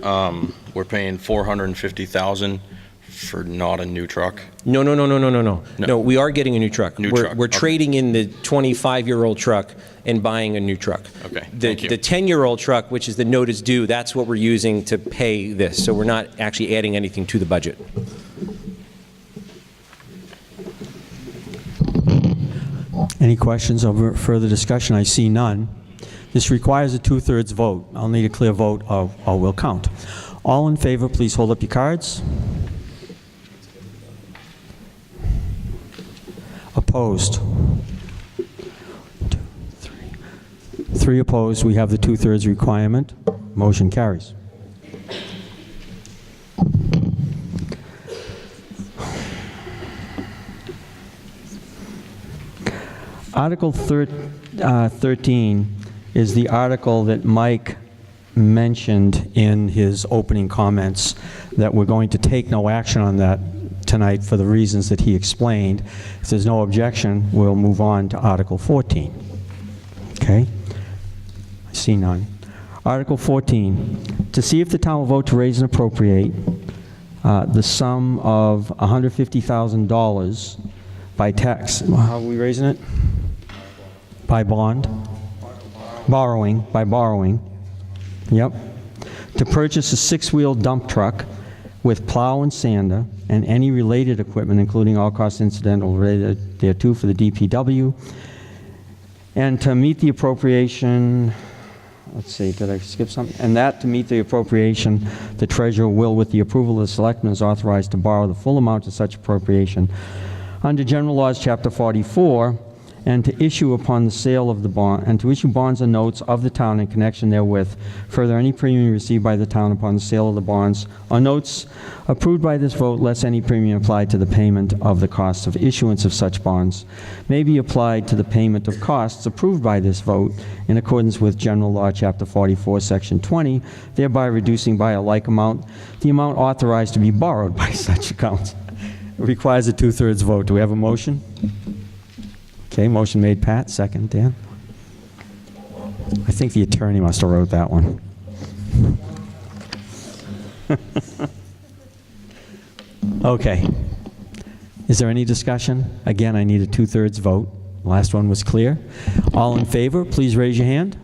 we're paying $450,000 for not a new truck? No. No, we are getting a new truck. We're trading in the 25-year-old truck and buying a new truck. Okay, The 10-year-old truck, which is the note is due, that's what we're using to pay this. So we're not actually adding anything to the budget. Any questions or further discussion? I see none. This requires a 2/3 vote. I'll need a clear vote or we'll count. All in favor, please hold up your cards. Opposed? 2, 3. 3 opposed. We have the 2/3 requirement. Motion carries. Article 13 is the article that Mike mentioned in his opening comments, that we're going to take no action on that tonight for the reasons that he explained. If there's no objection, we'll move on to Article 14. Okay? I see none. Article 14, to see if the town will vote to raise and appropriate the sum of $150,000 by tax. How are we raising it? By bond? Borrowing, by borrowing. Yep. To purchase a 6-wheel dump truck with plow and sander and any related equipment, including all costs incidental related thereto for the DPW. And to meet the appropriation, let's see, did I skip something? And that to meet the appropriation, the treasurer will, with the approval of the selectmen, is authorized to borrow the full amount of such appropriation under General Laws, Chapter 44, and to issue upon the sale of the bond, and to issue bonds and notes of the town in connection therewith. Further, any premium received by the town upon the sale of the bonds or notes approved by this vote, less any premium applied to the payment of the costs of issuance of such bonds, may be applied to the payment of costs approved by this vote in accordance with General Law, Chapter 44, Section 20, thereby reducing by a like amount the amount authorized to be borrowed by such accounts. It requires a 2/3 vote. Do we have a motion? Okay, motion made, Pat. Second, Dan. I think the attorney must have wrote that one. Okay. Is there any discussion? Again, I need a 2/3 vote. Last one was clear. All in favor, please raise your hand.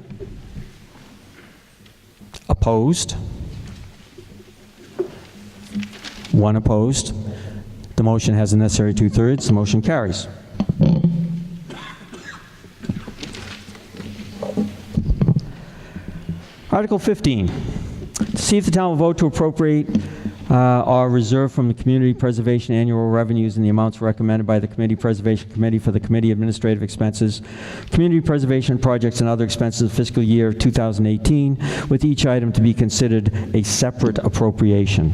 Opposed? 1 opposed. The motion has the necessary 2/3. The motion carries. Article 15, to see if the town will vote to appropriate or reserve from the Community Preservation annual revenues in the amounts recommended by the Community Preservation Committee for the Committee Administrative Expenses, Community Preservation projects, and other expenses of fiscal year 2018, with each item to be considered a separate appropriation.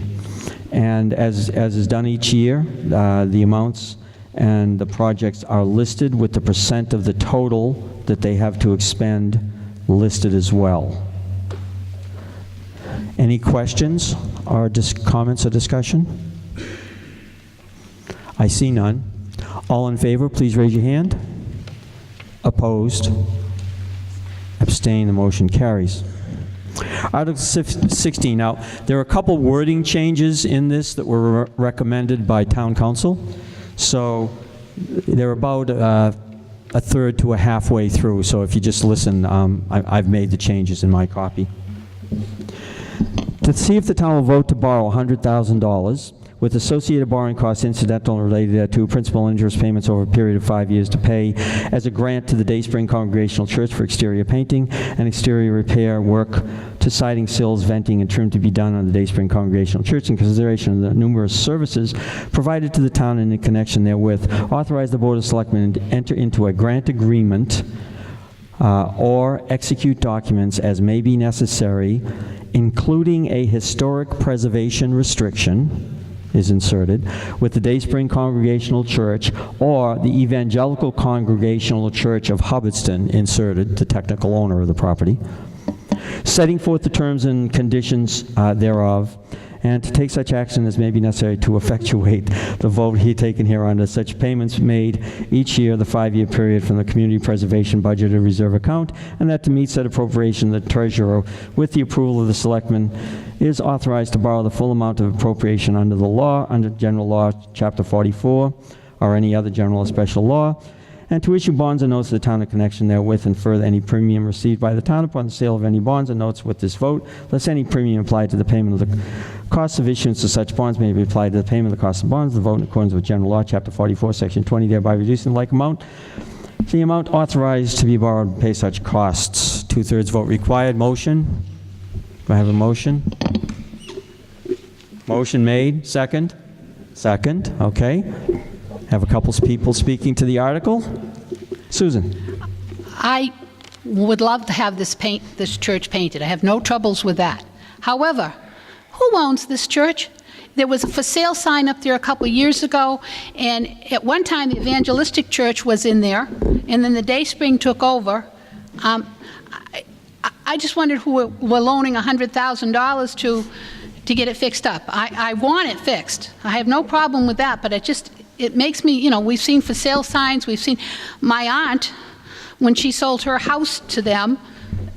And as is done each year, the amounts and the projects are listed with the percent of the total that they have to expend listed as well. Any questions or comments or discussion? I see none. All in favor, please raise your hand. Opposed? Abstain, the motion carries. Article 16. Now, there are a couple wording changes in this that were recommended by Town Council. So they're about a third to a halfway through. So if you just listen, I've made the changes in my copy. To see if the town will vote to borrow $100,000 with associated borrowing costs incidental and related thereto, principal and interest payments over a period of 5 years to pay as a grant to the Dayspring Congregational Church for exterior painting and exterior repair work to siding, sills, venting, and trim to be done on the Dayspring Congregational Church in consideration of the numerous services provided to the town and in connection therewith. Authorize the Board of Selectmen to enter into a grant agreement or execute documents as may be necessary, including a historic preservation restriction is inserted, with the Dayspring Congregational Church or the Evangelical Congregational Church of Hubbardston inserted, the technical owner of the property, setting forth the terms and conditions thereof, and to take such action as may be necessary to effectuate the vote he taken here under such payments made each year, the 5-year period from the Community Preservation Budget and Reserve Account, and that to meet said appropriation, the treasurer, with the approval of the selectmen, is authorized to borrow the full amount of appropriation under the law, under General Law, Chapter 44, or any other general or special law, and to issue bonds and notes of the town in connection therewith, and further any premium received by the town upon the sale of any bonds and notes with this vote, lest any premium applied to the payment of the costs of issuance of such bonds may be applied to the payment of the cost of bonds. The vote in accordance with General Law, Chapter 44, Section 20, thereby reducing the like amount. The amount authorized to be borrowed to pay such costs. 2/3 vote required. Motion? Do I have a motion? Motion made. Second? Second. Okay. Have a couple people speaking to the article. Susan. I would love to have this church painted. I have no troubles with that. However, who owns this church? There was a for sale sign up there a couple years ago, and at one time the Evangelistic Church was in there, and then the Dayspring took over. I just wondered who we're loaning $100,000 to get it fixed up. I want it fixed. I have no problem with that, but it makes me, we've seen for sale signs, we've seen my aunt, when she sold her house to them,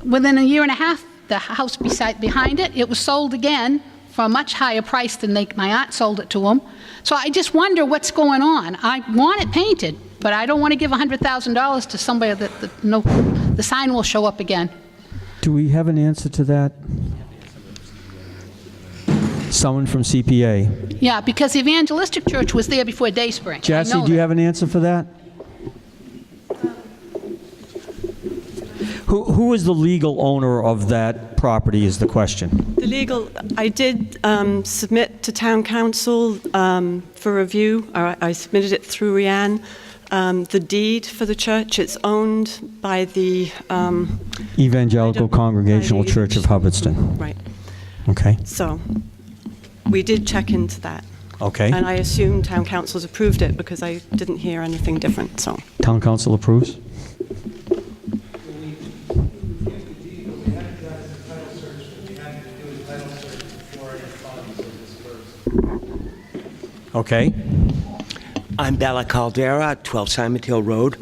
within a year and a half, the house behind it was sold again for a much higher price than my aunt sold it to them. So I just wonder what's going on. I want it painted, but I don't want to give $100,000 to somebody that the sign will show up again. Do we have an answer to that? Someone from CPA. Yeah, because the Evangelistic Church was there before Dayspring. Jesse, do you have an answer for that? Who is the legal owner of that property is the question. I did submit to Town Council for review. I submitted it through Rianne. The deed for the church, it's owned by the Evangelical Congregational Church of Hubbardston. Right. Okay. So we did check into that. Okay. And I assume Town Council's approved it because I didn't hear anything different. So Town Council approves? Okay. I'm Bella Caldera, 12 Simon Hill Road.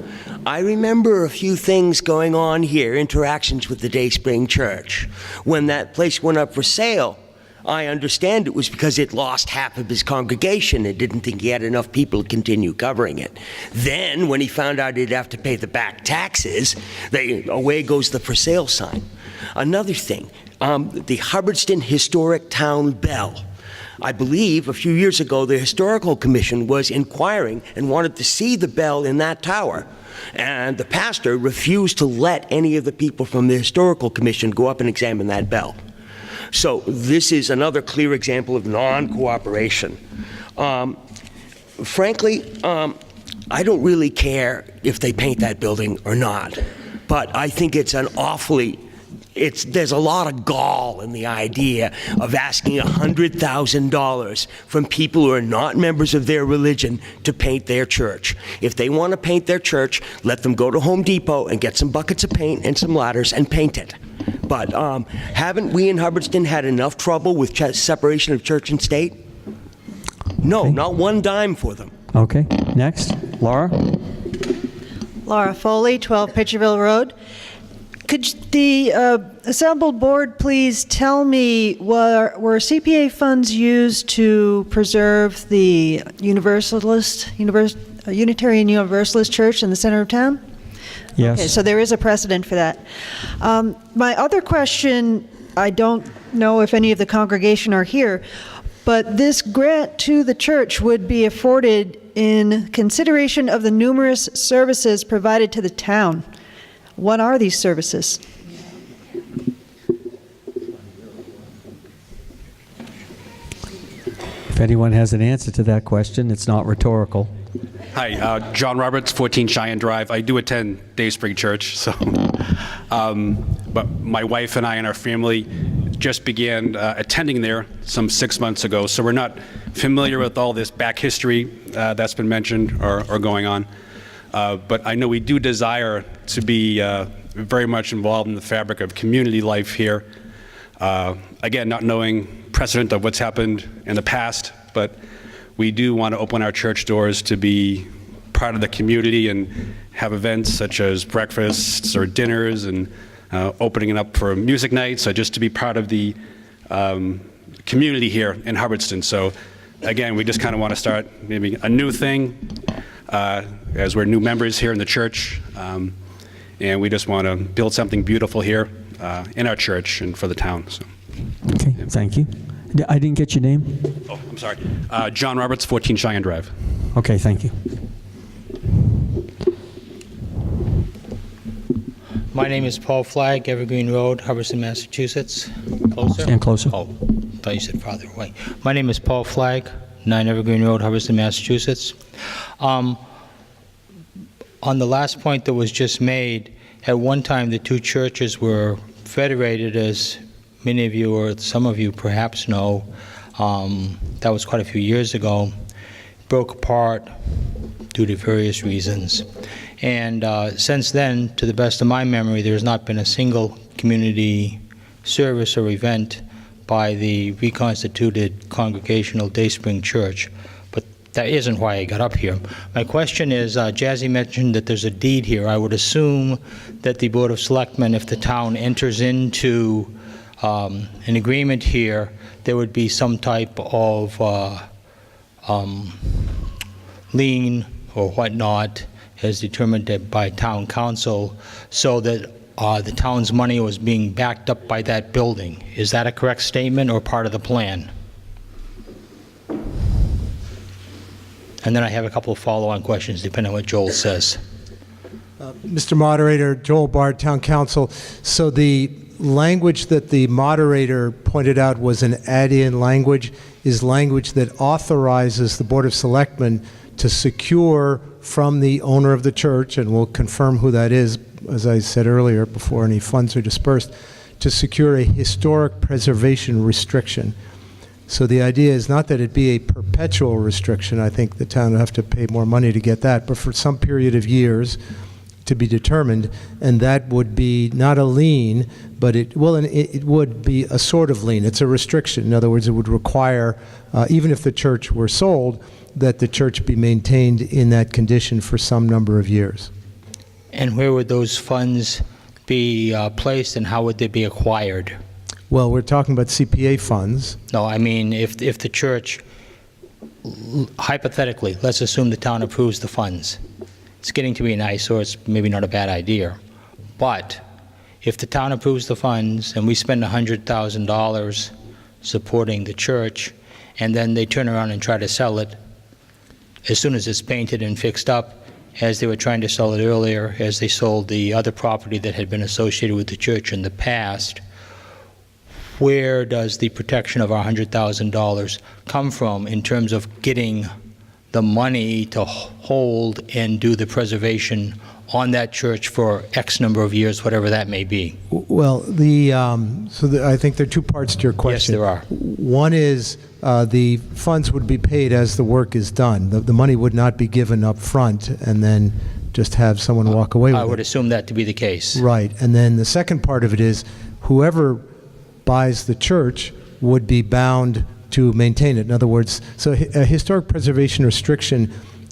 I remember a few things going on here, interactions with the Dayspring Church. When that place went up for sale, I understand it was because it lost half of his congregation and didn't think he had enough people to continue covering it. Then, when he found out he'd have to pay the back taxes, away goes the for sale sign. Another thing, the Hubbardston Historic Town Bell. I believe a few years ago the Historical Commission was inquiring and wanted to see the bell in that tower. And the pastor refused to let any of the people from the Historical Commission go up and examine that bell. So this is another clear example of non-cooperation. Frankly, I don't really care if they paint that building or not, but I think it's an there's a lot of gall in the idea of asking $100,000 from people who are not members of their religion to paint their church. If they want to paint their church, let them go to Home Depot and get some buckets of paint and some ladders and paint it. But haven't we in Hubbardston had enough trouble with separation of church and state? No, okay. Not one dime for them. Okay, next, Laura. Laura Foley, 12 Pitcherville Road. Could the assembled board please tell me, were CPA funds used to preserve the Unitarian Universalist Church in the center of town? Yes. Okay, so there is a precedent for that. My other question, I don't know if any of the congregation are here, but this grant to the church would be afforded in consideration of the numerous services provided to the town. What are these services? If anyone has an answer to that question, it's not rhetorical. Hi, John Roberts, 14 Cheyenne Drive. I do attend Dayspring Church, so, but my wife and I and our family just began attending there some 6 months ago, so we're not familiar with all this back history that's been mentioned or going on. But I know we do desire to be very much involved in the fabric of community life here. Again, not knowing precedent of what's happened in the past, but we do want to open our church doors to be part of the community and have events such as breakfasts or dinners and opening it up for music nights, or just to be part of the community here in Hubbardston. So again, we just kind of want to start maybe a new thing as we're new members here in the church. And we just want to build something beautiful here in our church and for the town. So. Okay, thank you. I didn't get your name? Oh, I'm sorry. John Roberts, 14 Cheyenne Drive. Okay, thank you. My name is Paul Flagg, Evergreen Road, Hubbardston, Massachusetts. Closer? Stand closer. Oh, thought you said farther away. My name is Paul Flagg, 9 Evergreen Road, Hubbardston, Massachusetts. On the last point that was just made, at one time the two churches were federated, as many of you or some of you perhaps know. That was quite a few years ago. Broke apart due to various reasons. And since then, to the best of my memory, there has not been a single community service or event by the reconstituted Congregational Dayspring Church. But that isn't why I got up here. My question is, Jazzy mentioned that there's a deed here. I would assume that the Board of Selectmen, if the town enters into an agreement here, there would be some type of lien or whatnot as determined by town council, so that the town's money was being backed up by that building. Is that a correct statement or part of the plan? And then I have a couple of follow-on questions depending on what Joel says. Mr. Moderator, Joel Bard, Town Council. So the language that the moderator pointed out was an add-in language, is language that authorizes the Board of Selectmen to secure from the owner of the church, and we'll confirm who that is, as I said earlier, before any funds are dispersed, to secure a historic preservation restriction. So the idea is not that it be a perpetual restriction. I think the town would have to pay more money to get that, but for some period of years to be determined, and that would be not a lien, but it would be a sort of lien. It's a restriction. In other words, it would require, even if the church were sold, that the church be maintained in that condition for some number of years. And where would those funds be placed, and how would they be acquired? Well, we're talking about CPA funds. No, I mean, if the church, hypothetically, let's assume the town approves the funds. It's getting to be an eyesore, it's maybe not a bad idea. But if the town approves the funds and we spend $100,000 supporting the church, and then they turn around and try to sell it, as soon as it's painted and fixed up, as they were trying to sell it earlier, as they sold the other property that had been associated with the church in the past, where does the protection of our $100,000 come from in terms of getting the money to hold and do the preservation on that church for X number of years, whatever that may be? Well, I think there are two parts to your question. Yes, there are. One is the funds would be paid as the work is done. The money would not be given up front and then just have someone walk away with it. I would assume that to be the case. Right. And then the second part of it is whoever buys the church would be bound to maintain it. In other words, so a historic preservation restriction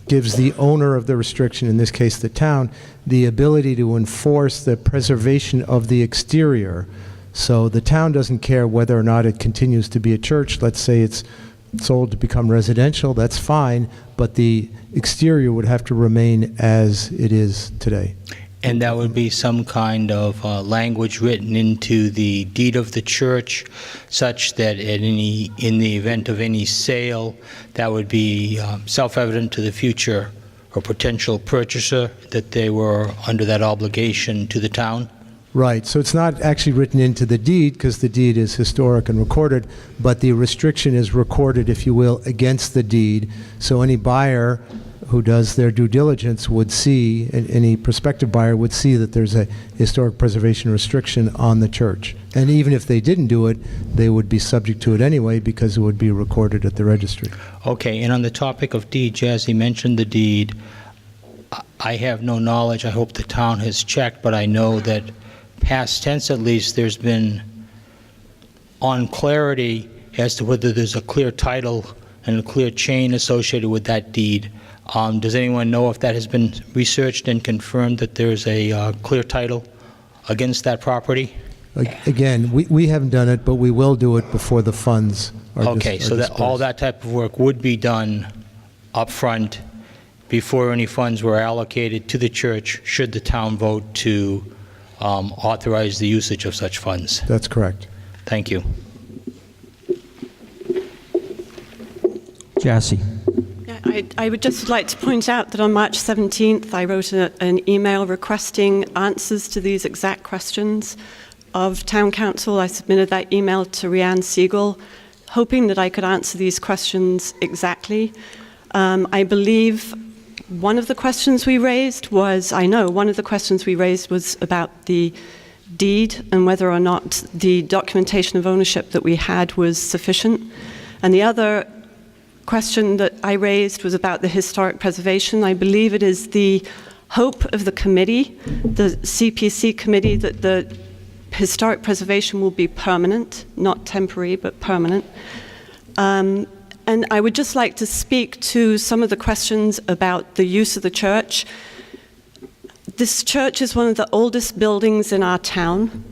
gives the owner of the restriction, in this case the town, the ability to enforce the preservation of the exterior. So the town doesn't care whether or not it continues to be a church. Let's say it's sold to become residential, that's fine, but the exterior would have to remain as it is today. And that would be some kind of language written into the deed of the church, such that in the event of any sale, that would be self-evident to the future or potential purchaser that they were under that obligation to the town? Right, so it's not actually written into the deed because the deed is historic and recorded, but the restriction is recorded, if you will, against the deed. So any buyer who does their due diligence would see, and any prospective buyer would see that there's a historic preservation restriction on the church. And even if they didn't do it, they would be subject to it anyway because it would be recorded at the registry. Okay, and on the topic of deed, Jazzy mentioned the deed. I have no knowledge, I hope the town has checked, but I know that past tense at least, there's been unclarity as to whether there's a clear title and a clear chain associated with that deed. Does anyone know if that has been researched and confirmed that there's a clear title against that property? Again, we haven't done it, but we will do it before the funds are Okay, so that all that type of work would be done up front before any funds were allocated to the church, should the town vote to authorize the usage of such funds. That's correct. Thank you. Jassy. I would just like to point out that on March 17th, I wrote an email requesting answers to these exact questions of Town Council. I submitted that email to Rhiann Siegel, hoping that I could answer these questions exactly. I believe one of the questions we raised was about the deed and whether or not the documentation of ownership that we had was sufficient. And the other question that I raised was about the historic preservation. I believe it is the hope of the committee, the CPC committee, that the historic preservation will be permanent, not temporary, but permanent. And I would just like to speak to some of the questions about the use of the church. This church is one of the oldest buildings in our town.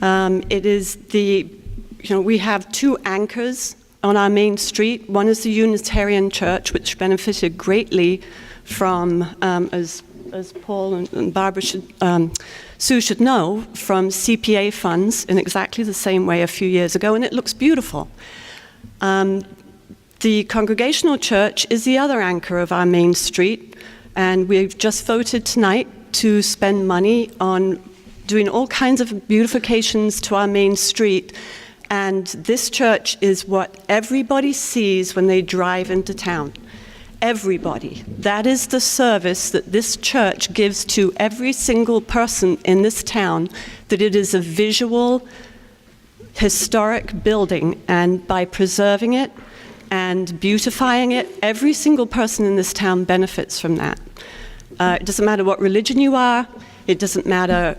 It is we have two anchors on our main street. One is the Unitarian Church, which benefited greatly from, as Paul and Barbara Sue should know, from CPA funds in exactly the same way a few years ago, and it looks beautiful. The Congregational Church is the other anchor of our main street, and we've just voted tonight to spend money on doing all kinds of beautifications to our main street. And this church is what everybody sees when they drive into town. Everybody. That is the service that this church gives to every single person in this town, that it is a visual, historic building. And by preserving it and beautifying it, every single person in this town benefits from that. It doesn't matter what religion you are. It doesn't matter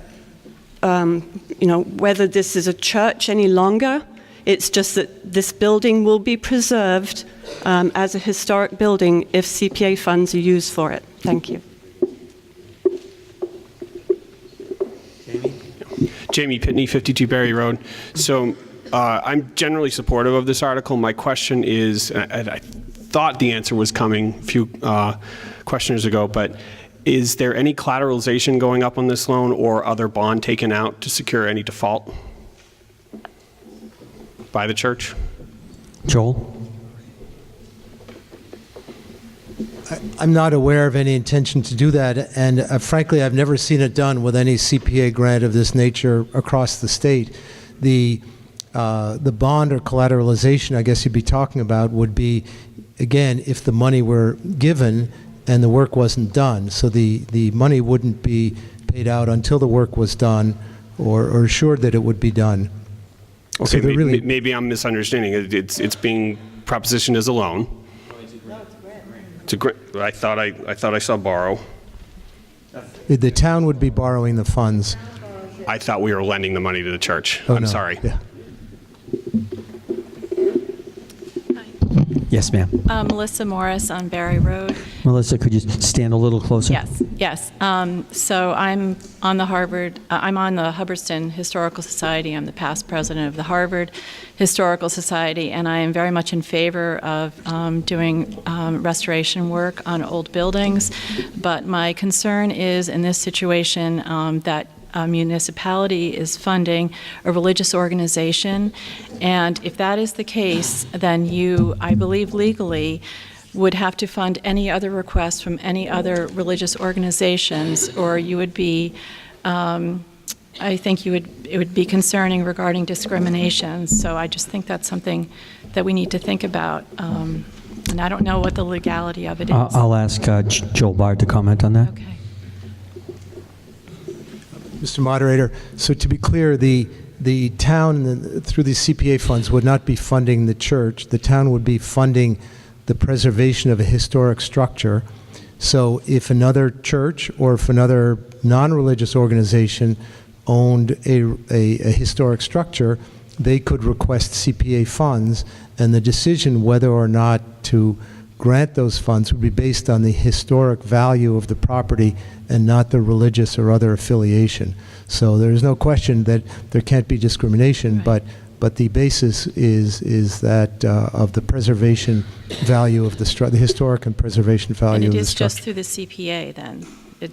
whether this is a church any longer. It's just that this building will be preserved as a historic building if CPA funds are used for it. Thank you. Jamie Pitney, 52 Berry Road. So I'm generally supportive of this article. My question is, and I thought the answer was coming a few questioners ago, but is there any collateralization going up on this loan or other bond taken out to secure any default by the church? Joel? I'm not aware of any intention to do that, and frankly, I've never seen it done with any CPA grant of this nature across the state. The bond or collateralization, I guess you'd be talking about, would be, again, if the money were given and the work wasn't done. So the money wouldn't be paid out until the work was done or assured that it would be done. Okay, so maybe I'm misunderstanding. It's being propositioned as a loan. It's a grant. I thought I saw borrow. The town would be borrowing the funds. I thought we were lending the money to the church. Oh, I'm no. sorry. Yeah. Yes, ma'am. Melissa Morris on Barry Road. Melissa, could you stand a little closer? Yes. So I'm on the Hubbardston Historical Society. I'm the past president of the Harvard Historical Society, and I am very much in favor of doing restoration work on old buildings. But my concern is in this situation that a municipality is funding a religious organization, and if that is the case, then you, I believe legally, would have to fund any other requests from any other religious organizations, or you would be, I think it would be concerning regarding discrimination. So I just think that's something that we need to think about, and I don't know what the legality of it is. I'll ask Joel Bard to comment on that. Okay. Mr. Moderator, so to be clear, the town, through the CPA funds, would not be funding the church. The town would be funding the preservation of a historic structure. So if another church or if another non-religious organization owned a historic structure, they could request CPA funds, and the decision whether or not to grant those funds would be based on the historic value of the property and not the religious or other affiliation. So there's no question that there can't be discrimination, but the basis is that of the preservation value of the historic and preservation value of the structure. And it is just through the CPA then?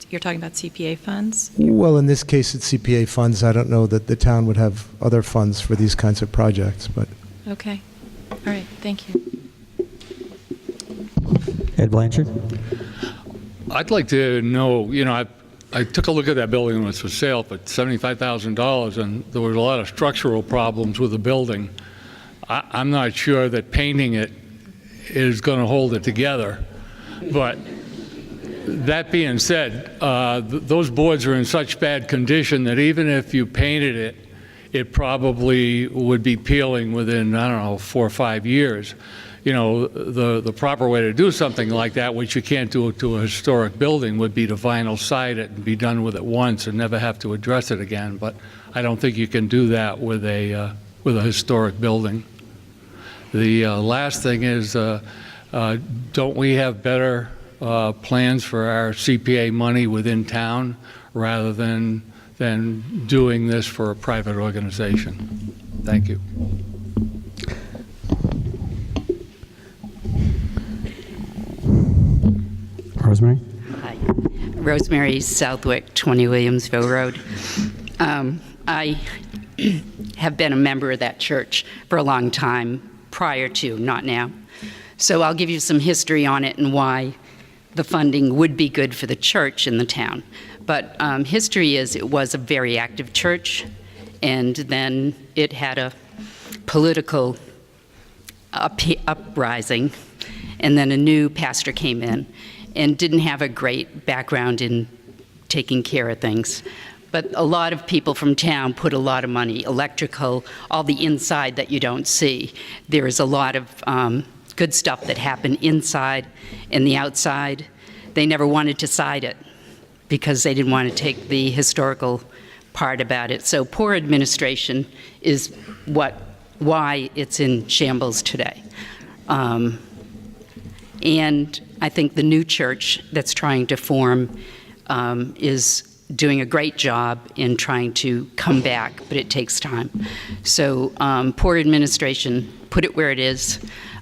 You're talking about CPA funds? Well, in this case, it's CPA funds. I don't know that the town would have other funds for these kinds of projects, but. Okay. All right. Thank you. Ed Blanchard? I'd like to know, I took a look at that building when it was for sale for $75,000, and there was a lot of structural problems with the building. I'm not sure that painting it is going to hold it together, but that being said, those boards are in such bad condition that even if you painted it, it probably would be peeling within, 4 or 5 years. The proper way to do something like that, which you can't do to a historic building, would be to vinyl side it and be done with it once and never have to address it again. But I don't think you can do that with a historic building. The last thing is, don't we have better plans for our CPA money within town rather than doing this for a private organization? Thank you. Rosemary? Hi. Rosemary Southwick, 20 Williamsville Road. I have been a member of that church for a long time prior to, not now. So I'll give you some history on it and why the funding would be good for the church in the town. But history is it was a very active church, and then it had a political uprising, and then a new pastor came in and didn't have a great background in taking care of things. But a lot of people from town put a lot of money, electrical, all the inside that you don't see. There is a lot of good stuff that happened inside and the outside. They never wanted to side it because they didn't want to take the historical part about it. So poor administration is why it's in shambles today. And I think the new church that's trying to form is doing a great job in trying to come back, but it takes time. So poor administration put it where it is,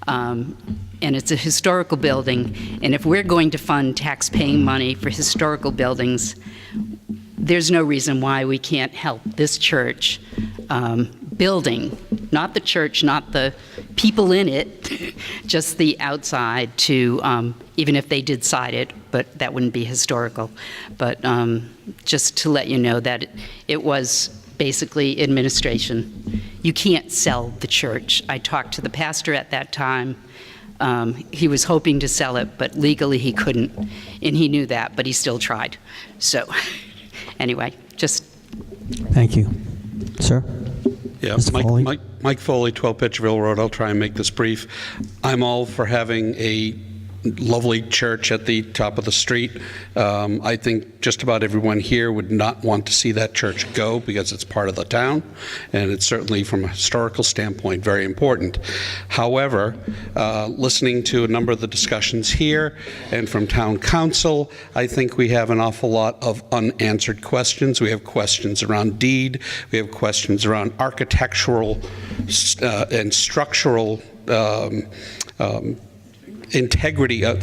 and it's a historical building, and if we're going to fund tax-paying money for historical buildings, there's no reason why we can't help this church building, not the church, not the people in it, just the outside to, even if they did side it, but that wouldn't be historical. But just to let you know that it was basically administration. You can't sell the church. I talked to the pastor at that time. He was hoping to sell it, but legally he couldn't, and he knew that, but he still tried. So anyway, just... Thank you. Sir? Yeah, Mr. Foley? Mike Foley, 12 Pitcherville Road. I'll try and make this brief. I'm all for having a lovely church at the top of the street. I think just about everyone here would not want to see that church go because it's part of the town, and it's certainly from a historical standpoint very important. However, listening to a number of the discussions here and from town council, I think we have an awful lot of unanswered questions. We have questions around deed, we have questions around architectural and structural integrity of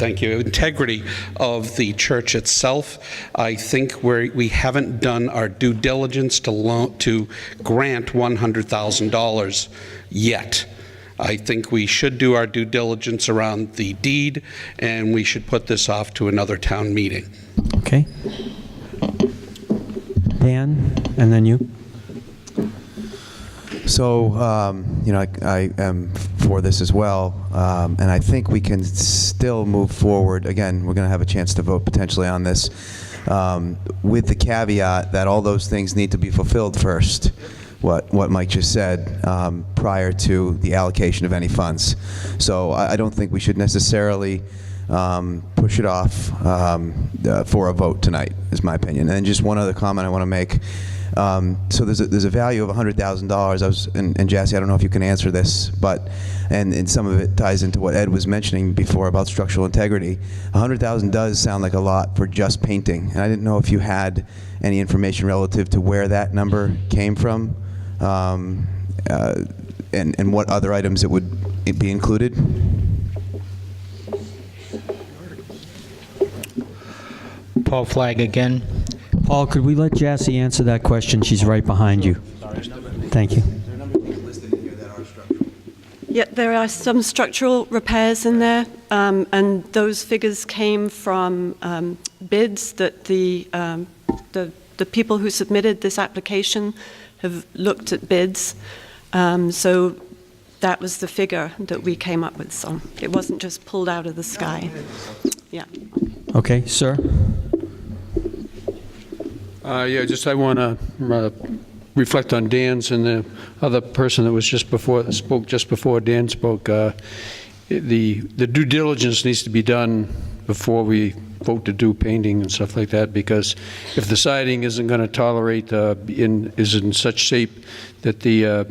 the church itself. I think we haven't done our due diligence to grant $100,000 yet. I think we should do our due diligence around the deed, and we should put this off to another town meeting. Okay. Dan, and then you. So, I am for this as well, and I think we can still move forward. Again, we're going to have a chance to vote potentially on this, with the caveat that all those things need to be fulfilled first, what Mike just said, prior to the allocation of any funds. So I don't think we should necessarily push it off for a vote tonight, is my opinion. And then just one other comment I want to make. So there's a value of $100,000. And Jassy, I don't know if you can answer this, but and some of it ties into what Ed was mentioning before about structural integrity. $100,000 does sound like a lot for just painting, and I didn't know if you had any information relative to where that number came from, and what other items it would be included. Paul Flagg again. Paul, could we let Jassy answer that question? She's right behind you. Thank you. Yeah, there are some structural repairs in there, and those figures came from bids that the people who submitted this application have looked at bids. So that was the figure that we came up with. So it wasn't just pulled out of the sky. Yeah. Okay, sir. I want to reflect on Dan's and the other person that was spoke just before Dan spoke. The due diligence needs to be done before we vote to do painting and stuff like that, because if the siding isn't going to tolerate is in such shape that the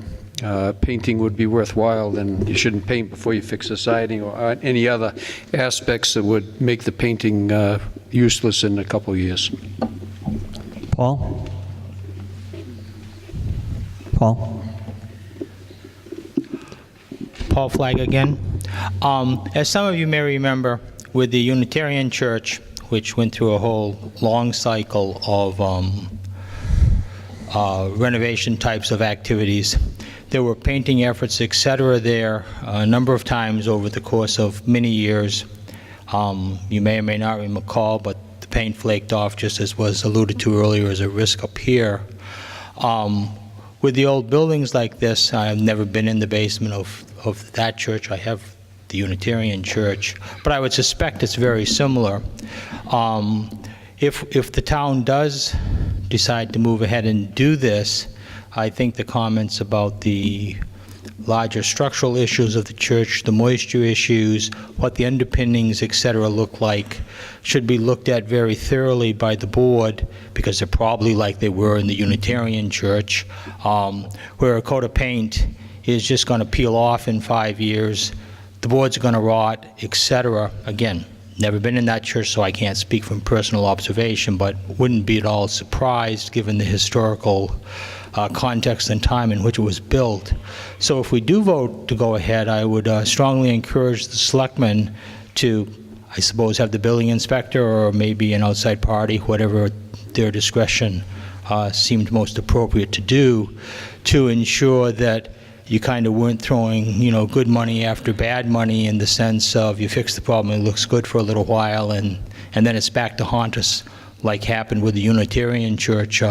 painting would be worthwhile, then you shouldn't paint before you fix the siding or any other aspects that would make the painting useless in a couple of years. Paul? Paul Flagg again. As some of you may remember, with the Unitarian Church, which went through a whole long cycle of renovation types of activities, there were painting efforts, etc. there a number of times over the course of many years. You may or may not recall, but the paint flaked off, just as was alluded to earlier, as a risk up here. With the old buildings like this, I've never been in the basement of that church. I have the Unitarian Church, but I would suspect it's very similar. If the town does decide to move ahead and do this, I think the comments about the larger structural issues of the church, the moisture issues, what the underpinnings, etc., look like, should be looked at very thoroughly by the board, because they're probably like they were in the Unitarian Church, where a coat of paint is just going to peel off in 5 years, the boards are going to rot, etc. Again, never been in that church, so I can't speak from personal observation, but wouldn't be at all surprised given the historical context and time in which it was built. So if we do vote to go ahead, I would strongly encourage the selectmen to, I suppose, have the building inspector or maybe an outside party, whatever their discretion seemed most appropriate to do, to ensure that you kind of weren't throwing, good money after bad money, in the sense of you fix the problem, it looks good for a little while, and then it's back to haunt us, like happened with the Unitarian Church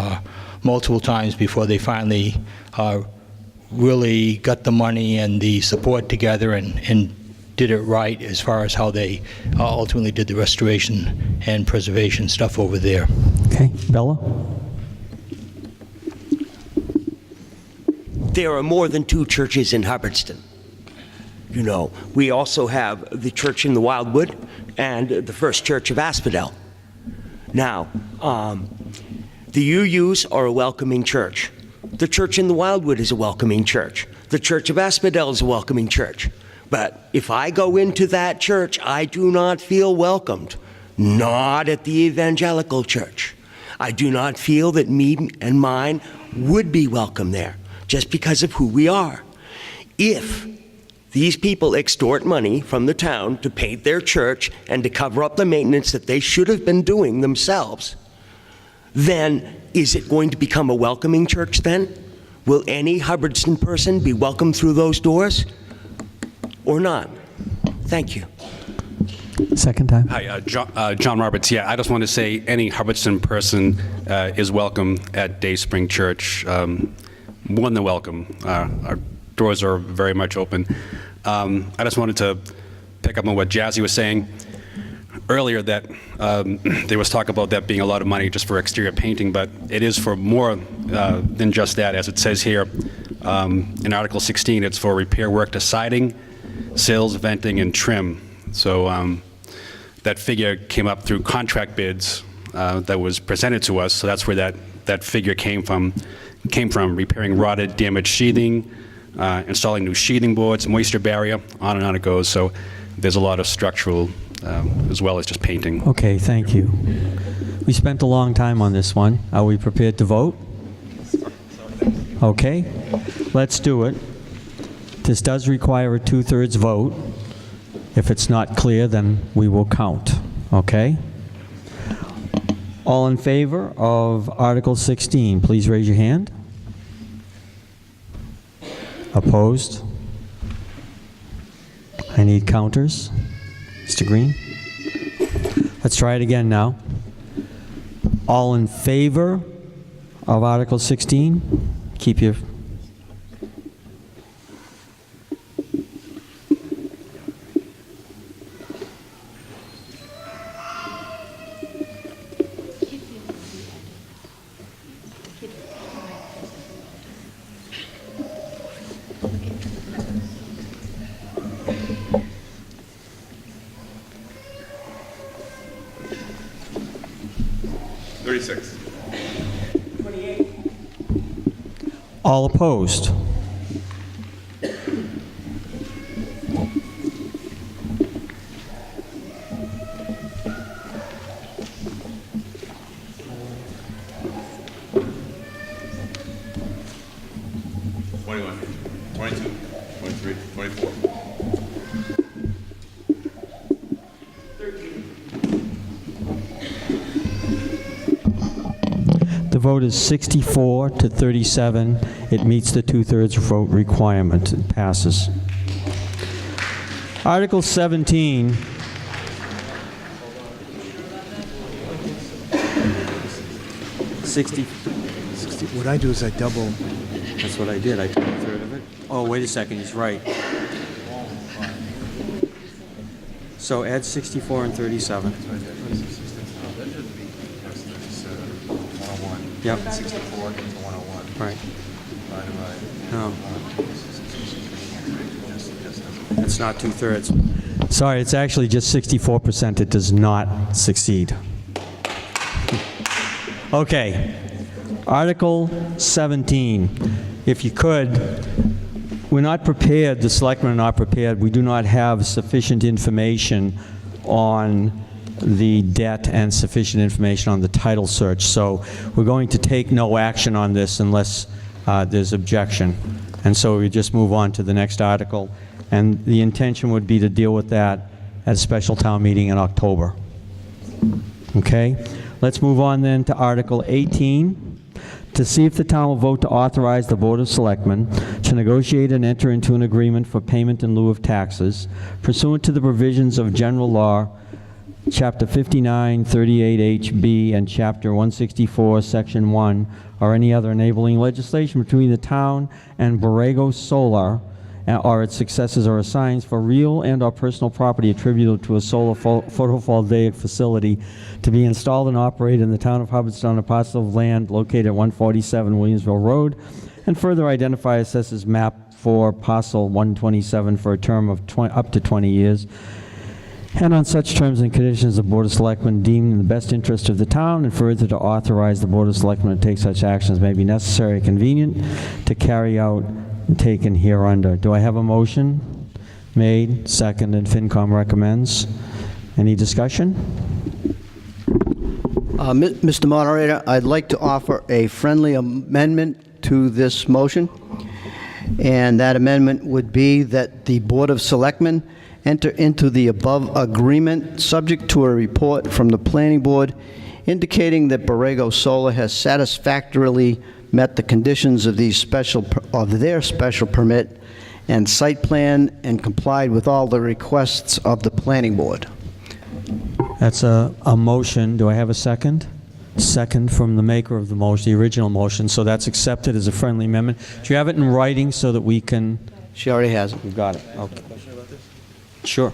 multiple times before they finally really got the money and the support together and did it right as far as how they ultimately did the restoration and preservation stuff over there. Okay, Bella? There are more than 2 churches in Hubbardston. We also have the church in the Wildwood, and the First Church of Asphodel. Now, the UUs are a welcoming church. The church in the Wildwood is a welcoming church. The Church of Asphodel is a welcoming church. But if I go into that church, I do not feel welcomed. Not at the evangelical church. I do not feel that me and mine would be welcome there, just because of who we are. If these people extort money from the town to paint their church and to cover up the maintenance that they should have been doing themselves, then is it going to become a welcoming church then? Will any Hubbardston person be welcomed through those doors or not? Thank you. Second time. Hi, John Roberts. Yeah, I just want to say any Hubbardston person is welcome at Dayspring Church. More than welcome. Our doors are very much open. I just wanted to pick up on what Jazzy was saying earlier, that there was talk about that being a lot of money just for exterior painting, but it is for more than just that. As it says here in Article 16, it's for repair work to siding, sills, venting, and trim. So that figure came up through contract bids that was presented to us, so that's where that figure came from, repairing rotted, damaged sheathing, installing new sheathing boards, moisture barrier, on and on it goes. So there's a lot of structural as well as just painting. Okay, thank you. We spent a long time on this one. Are we prepared to vote? Okay, let's do it. This does require a 2/3 vote. If it's not clear, then we will count, okay? All in favor of Article 16, please raise your hand. Opposed? I need counters. Mr. Green? Let's try it again now. All in favor of Article 16? Keep your... All opposed? The vote is 64 to 37. It meets the 2/3 vote requirement. It passes. Article 17. What I do is I double. That's what I did. I took 1/3 of it. Oh, wait a second. He's right. So add 64 and 37. Yep. 64 into 101. Right. No. It's not 2/3. Sorry, it's actually just 64%. It does not succeed. Okay. Article 17. If you could, we're not prepared, the selectmen are not prepared. We do not have sufficient information on the debt and sufficient information on the title search. So we're going to take no action on this unless there's objection. And so we just move on to the next article. And the intention would be to deal with that at a special town meeting in October. Okay? Let's move on then to Article 18. To see if the town will vote to authorize the Board of Selectmen to negotiate and enter into an agreement for payment in lieu of taxes pursuant to the provisions of General Law, Chapter 59, 38HB, and Chapter 164, Section 1, or any other enabling legislation between the town and Borrego Solar or its successors or assigns for real and or personal property attributable to a solar photovoltaic facility to be installed and operated in the town of Hubbardston on a parcel of land located at 147 Williamsville Road, and further identify assessors map for parcel 127 for a term of up to 20 years. And on such terms and conditions, the Board of Selectmen deem in the best interest of the town, and further to authorize the Board of Selectmen to take such actions may be necessary and convenient to carry out taken hereunder. Do I have a motion? Made, seconded, FinCom recommends. Any discussion? Mr. Moderator, I'd like to offer a friendly amendment to this motion, and that amendment would be that the Board of Selectmen enter into the above agreement subject to a report from the Planning Board indicating that Borrego Solar has satisfactorily met the conditions of their special permit and site plan and complied with all the requests of the Planning Board. That's a motion. Do I have a second? Second from the maker of the motion, the original motion. So that's accepted as a friendly amendment. Do you have it in writing so that we can? She already has it. We've got it. Okay. Sure.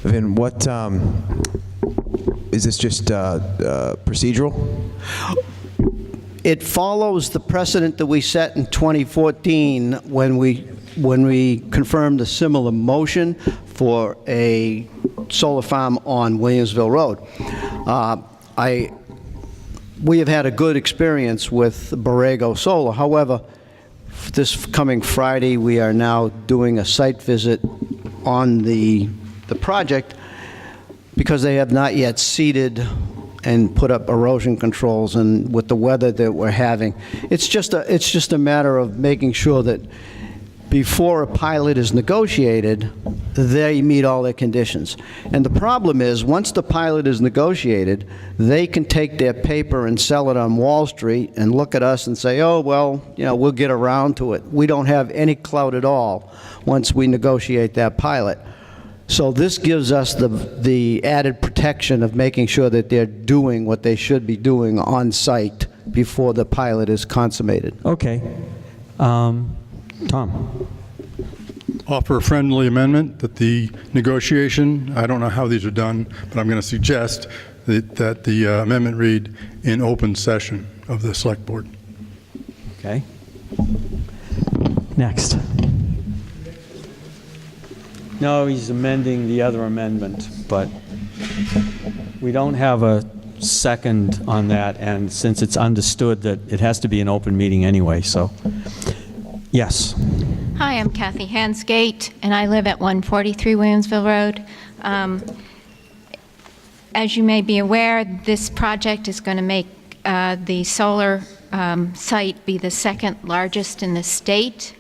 Vin, what, is this just procedural? It follows the precedent that we set in 2014 when we confirmed a similar motion for a solar farm on Williamsville Road. We have had a good experience with Borrego Solar. However, this coming Friday, we are now doing a site visit on the project because they have not yet seeded and put up erosion controls, and with the weather that we're having, it's just a matter of making sure that before a pilot is negotiated, they meet all their conditions. And the problem is, once the pilot is negotiated, they can take their paper and sell it on Wall Street and look at us and say, oh, well, we'll get around to it. We don't have any clout at all once we negotiate that pilot. So this gives us the added protection of making sure that they're doing what they should be doing on site before the pilot is consummated. Okay. Tom. Offer a friendly amendment that the negotiation, I don't know how these are done, but I'm going to suggest that the amendment read in open session of the Select Board. Okay. Next. No, he's amending the other amendment, but we don't have a second on that, and since it's understood that it has to be an open meeting anyway, so yes. Hi, I'm Kathy Hansgate, and I live at 143 Williamsville Road. As you may be aware, this project is going to make the solar site be the second largest in the state.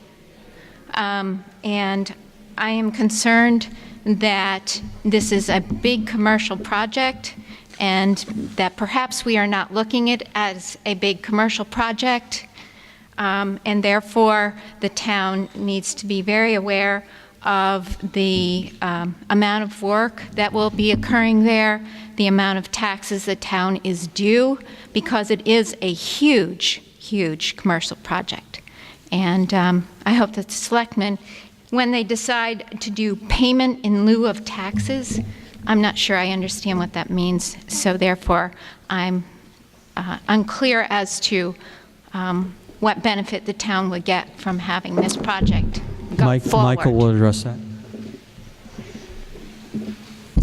And I am concerned that this is a big commercial project and that perhaps we are not looking at it as a big commercial project. And therefore, the town needs to be very aware of the amount of work that will be occurring there, the amount of taxes the town is due, because it is a huge, huge commercial project. And I hope that the selectmen, when they decide to do payment in lieu of taxes, I'm not sure I understand what that means, so therefore I'm unclear as to what benefit the town would get from having this project go forward. Michael will address that.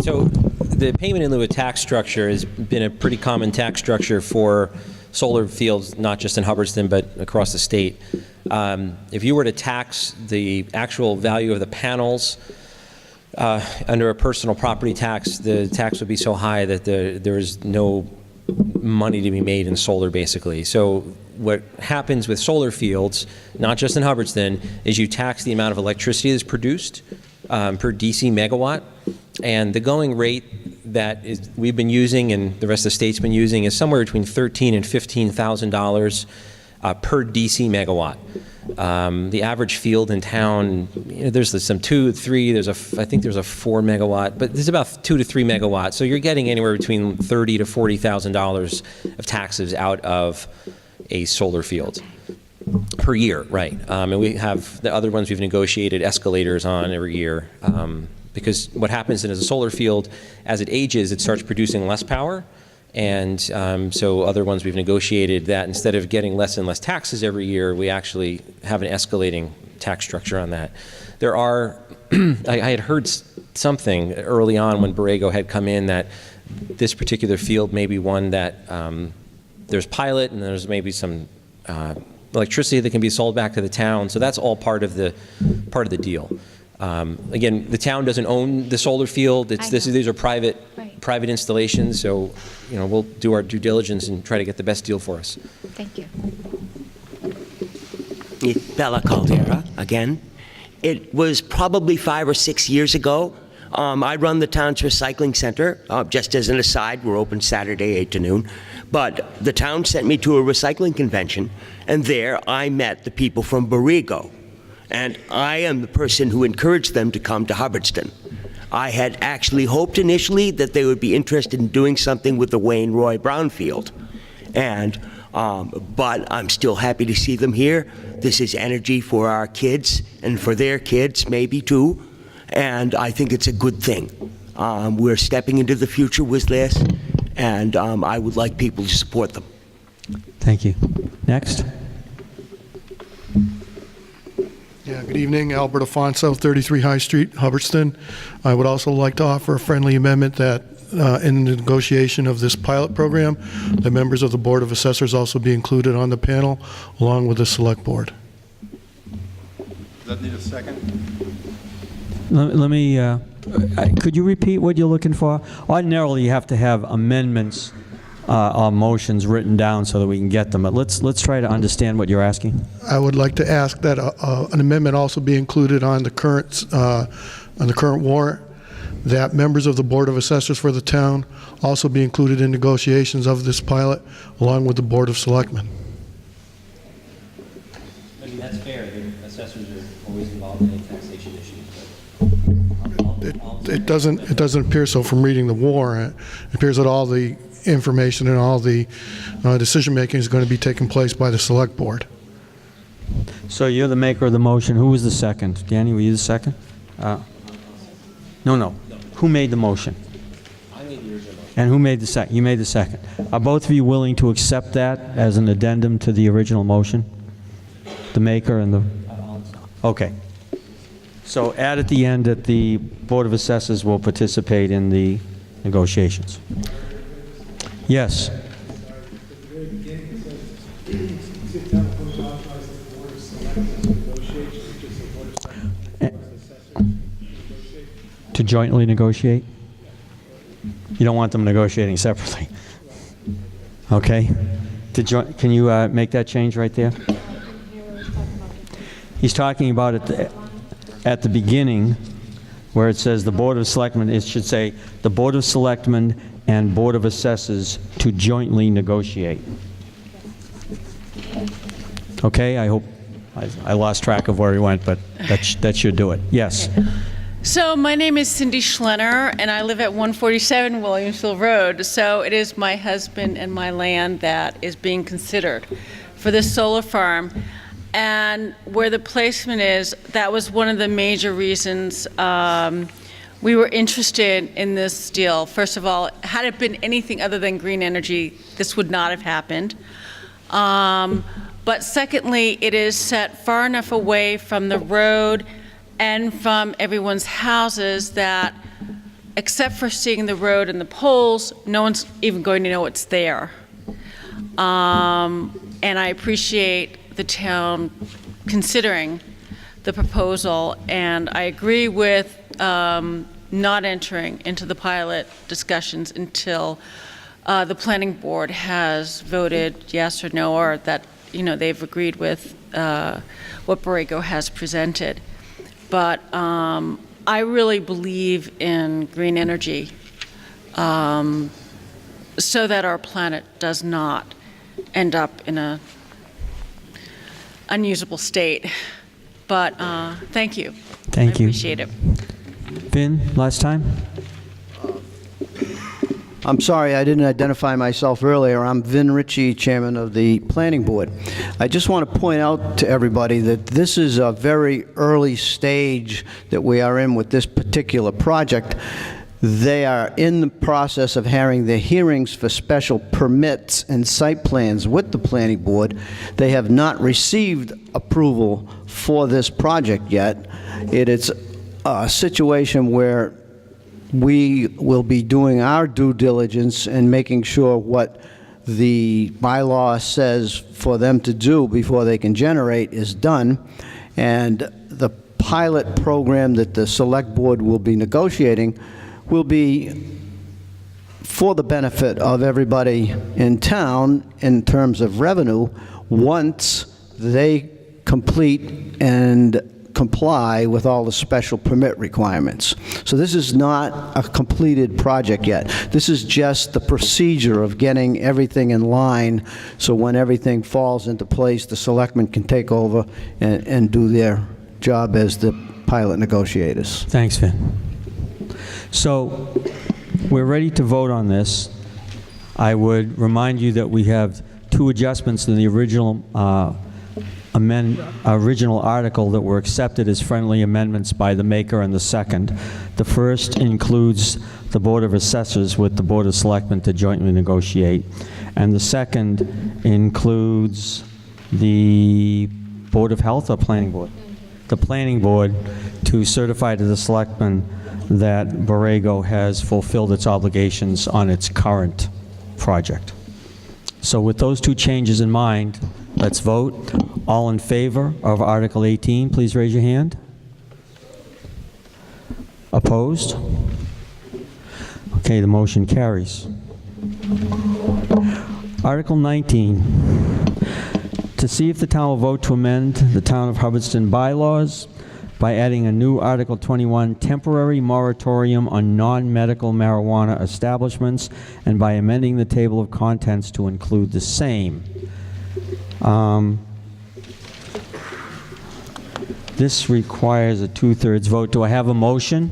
So the payment in lieu of tax structure has been a pretty common tax structure for solar fields, not just in Hubbardston, but across the state. If you were to tax the actual value of the panels under a personal property tax, the tax would be so high that there is no money to be made in solar, basically. So what happens with solar fields, not just in Hubbardston, is you tax the amount of electricity that's produced per DC megawatt, and the going rate that we've been using and the rest of the state's been using is somewhere between $13,000 and $15,000 per DC megawatt. The average field in town, there's some 2, 3, I think there's a 4 megawatt, but there's about 2 to 3 megawatts. So you're getting anywhere between $30,000 to $40,000 of taxes out of a solar field per year, right? And we have the other ones we've negotiated escalators on every year, because what happens is a solar field, as it ages, it starts producing less power. And so other ones we've negotiated that instead of getting less and less taxes every year, we actually have an escalating tax structure on that. There are, I had heard something early on when Borrego had come in that this particular field may be one that there's pilot and there's maybe some electricity that can be sold back to the town. So that's all part of the deal. Again, the town doesn't own the solar field. These are private installations. So, we'll do our due diligence and try to get the best deal for us. Thank you. Bella Caldera again. It was probably 5 or 6 years ago. I run the town's recycling center. Just as an aside, we're open Saturday 8 to noon. But the town sent me to a recycling convention, and there I met the people from Borrego. And I am the person who encouraged them to come to Hubbardston. I had actually hoped initially that they would be interested in doing something with the Wayne Roy Brownfield. But I'm still happy to see them here. This is energy for our kids and for their kids, maybe too. And I think it's a good thing. We're stepping into the future with this, and I would like people to support them. Thank you. Next. Yeah, good evening. Albert Afonso, 33 High Street, Hubbardston. I would also like to offer a friendly amendment that in the negotiation of this pilot program, the members of the Board of Assessors also be included on the panel, along with the Select Board. Does that need a second? Let me, could you repeat what you're looking for? Ordinarily, you have to have amendments or motions written down so that we can get them, but let's try to understand what you're asking. I would like to ask that an amendment also be included on the current warrant, that members of the Board of Assessors for the town also be included in negotiations of this pilot, along with the Board of Selectmen. I mean, that's fair. The assessors are always involved in any taxation issues. It doesn't appear so from reading the warrant. It appears that all the information and all the decision-making is going to be taking place by the Select Board. So you're the maker of the motion. Who was the second? Danny, were you the second? No. Who made the motion? I made the original motion. And who made the second? You made the second. Are both of you willing to accept that as an addendum to the original motion? The maker and the... Okay. So add at the end that the Board of Assessors will participate in the negotiations. Yes. To jointly negotiate? You don't want them negotiating separately. Okay. Can you make that change right there? He's talking about it at the beginning where it says the Board of Selectmen. It should say the Board of Selectmen and Board of Assessors to jointly negotiate. Okay, I hope I lost track of where he went, but that should do it. Yes. So my name is Cindy Schlenner, and I live at 147 Williamsville Road. So it is my husband and my land that is being considered for this solar farm. And where the placement is, that was one of the major reasons we were interested in this deal. First of all, had it been anything other than green energy, this would not have happened. But secondly, it is set far enough away from the road and from everyone's houses that, except for seeing the road and the poles, no one's even going to know it's there. And I appreciate the town considering the proposal, and I agree with not entering into the pilot discussions until the planning board has voted yes or no, or that they've agreed with what Borrego has presented. But I really believe in green energy so that our planet does not end up in a unusable state. But thank you. Thank you. I appreciate it. Vin, last time? I'm sorry I didn't identify myself earlier. I'm Vin Ritchie, Chairman of the Planning Board. I just want to point out to everybody that this is a very early stage that we are in with this particular project. They are in the process of having their hearings for special permits and site plans with the Planning Board. They have not received approval for this project yet. It is a situation where we will be doing our due diligence and making sure what the bylaw says for them to do before they can generate is done. And the pilot program that the Select Board will be negotiating will be for the benefit of everybody in town in terms of revenue once they complete and comply with all the special permit requirements. So this is not a completed project yet. This is just the procedure of getting everything in line, so when everything falls into place, the selectmen can take over and do their job as the pilot negotiators. Thanks, Vin. So we're ready to vote on this. I would remind you that we have two adjustments in the original original article that were accepted as friendly amendments by the maker and the second. The first includes the Board of Assessors with the Board of Selectmen to jointly negotiate. And the second includes the Board of Health or Planning Board? The Planning Board to certify to the Selectmen that Borrego has fulfilled its obligations on its current project. So with those two changes in mind, let's vote. All in favor of Article 18, please raise your hand. Opposed? Okay, the motion carries. Article 19, to see if the town will vote to amend the Town of Hubbardston bylaws by adding a new Article 21, temporary moratorium on non-medical marijuana establishments, and by amending the table of contents to include the same. This requires a 2/3 vote. Do I have a motion?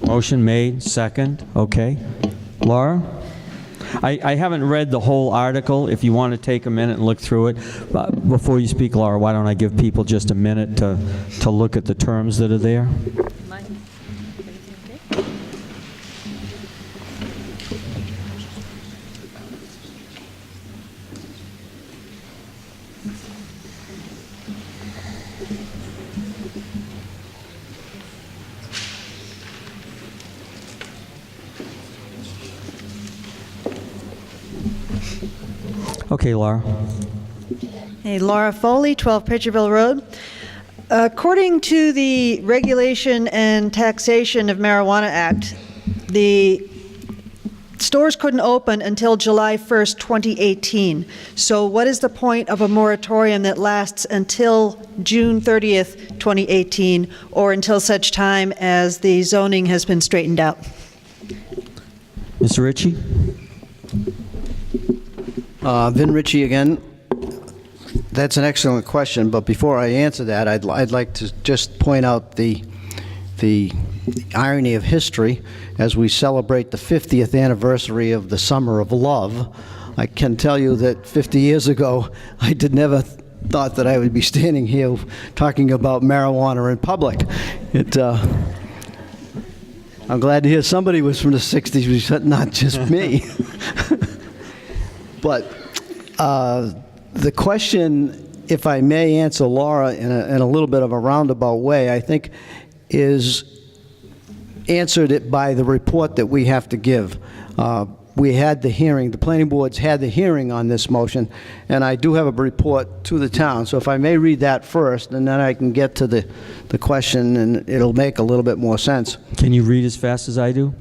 Motion made, second, okay. Laura? I haven't read the whole article. If you want to take a minute and look through it. Before you speak, Laura, why don't I give people just a minute to look at the terms that are there? Okay, Laura. Hey, Laura Foley, 12 Pitcherville Road. According to the Regulation and Taxation of Marijuana Act, the stores couldn't open until July 1st, 2018. So what is the point of a moratorium that lasts until June 30th, 2018, or until such time as the zoning has been straightened out? Mr. Ritchie? Vin Ritchie again. That's an excellent question, but before I answer that, I'd like to just point out the irony of history as we celebrate the 50th anniversary of the Summer of Love. I can tell you that 50 years ago, I never thought that I would be standing here talking about marijuana in public. I'm glad to hear somebody was from the 60s, but not just me. But the question, if I may answer Laura in a little bit of a roundabout way, I think is answered it by the report that we have to give. We had the hearing, the planning board's had the hearing on this motion, and I do have a report to the town. So if I may read that first, and then I can get to the question, and it'll make a little bit more sense. Can you read as fast as I do?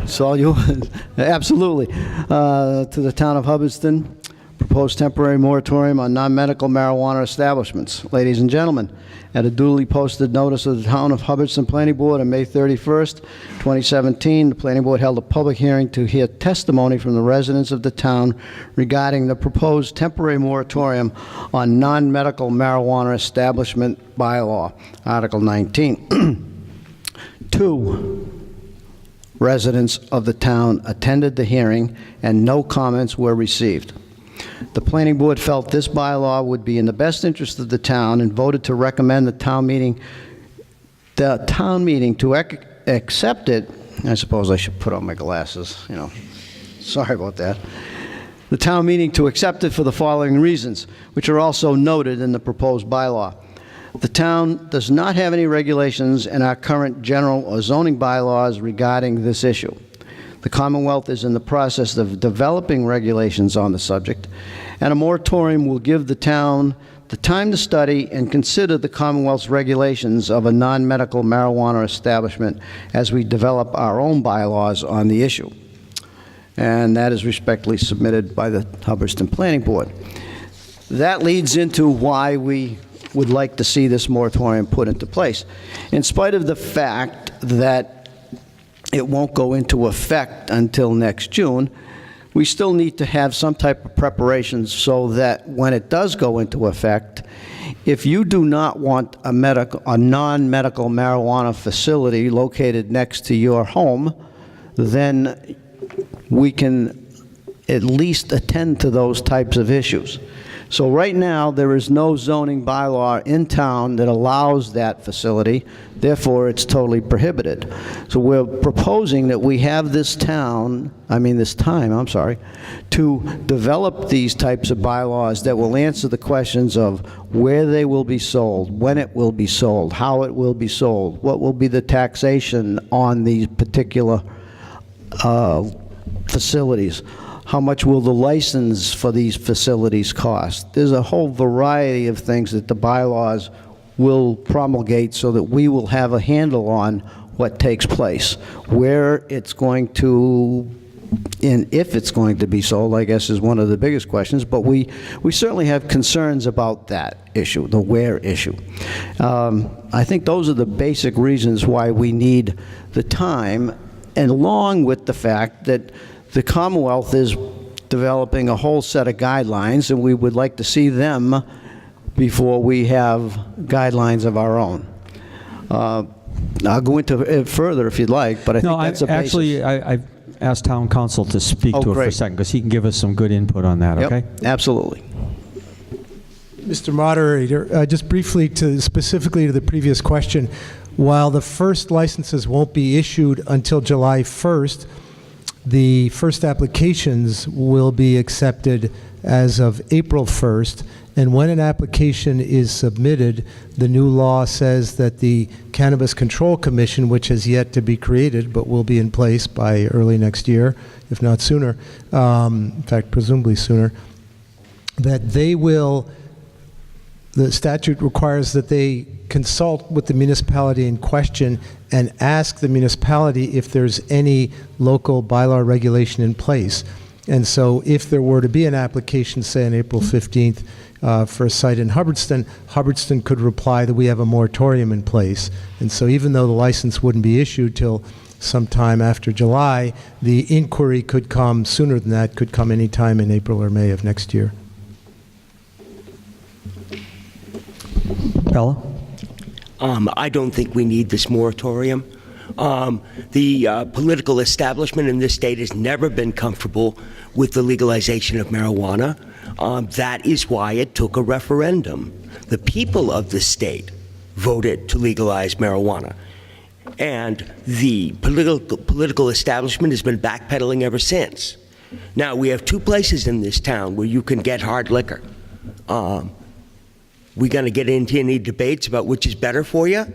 It's all you. Absolutely. To the Town of Hubbardston, proposed temporary moratorium on non-medical marijuana establishments. Ladies and gentlemen, at a duly posted notice of the Town of Hubbardston Planning Board on May 31st, 2017, the Planning Board held a public hearing to hear testimony from the residents of the town regarding the proposed temporary moratorium on non-medical marijuana establishment bylaw, Article 19. 2 residents of the town attended the hearing, and no comments were received. The planning board felt this bylaw would be in the best interest of the town and voted to recommend the town meeting to accept it. I suppose I should put on my glasses, Sorry about that. The town meeting to accept it for the following reasons, which are also noted in the proposed bylaw. The town does not have any regulations in our current general or zoning bylaws regarding this issue. The Commonwealth is in the process of developing regulations on the subject, and a moratorium will give the town the time to study and consider the Commonwealth's regulations of a non-medical marijuana establishment as we develop our own bylaws on the issue. And that is respectfully submitted by the Hubbardston Planning Board. That leads into why we would like to see this moratorium put into place. In spite of the fact that it won't go into effect until next June, we still need to have some type of preparations so that when it does go into effect, if you do not want a non-medical marijuana facility located next to your home, then we can at least attend to those types of issues. So right now, there is no zoning bylaw in town that allows that facility. Therefore, it's totally prohibited. So we're proposing that we have this time, to develop these types of bylaws that will answer the questions of where they will be sold, when it will be sold, how it will be sold, what will be the taxation on these particular facilities. How much will the license for these facilities cost? There's a whole variety of things that the bylaws will promulgate so that we will have a handle on what takes place, where it's going to, and if it's going to be sold, I guess is one of the biggest questions, but we certainly have concerns about that issue, the where issue. I think those are the basic reasons why we need the time, and along with the fact that the Commonwealth is developing a whole set of guidelines, and we would like to see them before we have guidelines of our own. I'll go into it further if you'd like, but I think that's a basis. Actually, I've asked town council to speak to it for a great. second, because he can give us some good input on that, Yep, okay? absolutely. Mr. Moderator, just briefly specifically to the previous question, while the first licenses won't be issued until July 1st, the first applications will be accepted as of April 1st, and when an application is submitted, the new law says that the Cannabis Control Commission, which has yet to be created but will be in place by early next year, if not sooner, in fact, presumably sooner, that they will, the statute requires that they consult with the municipality in question and ask the municipality if there's any local bylaw regulation in place. And so if there were to be an application, say on April 15th, for a site in Hubbardston, Hubbardston could reply that we have a moratorium in place. And so even though the license wouldn't be issued till sometime after July, the inquiry could come sooner than that, could come any time in April or May of next year. Bella? I don't think we need this moratorium. The political establishment in this state has never been comfortable with the legalization of marijuana. That is why it took a referendum. The people of the state voted to legalize marijuana. And the political establishment has been backpedaling ever since. Now, we have two places in this town where you can get hard liquor. We going to get into any debates about which is better for you?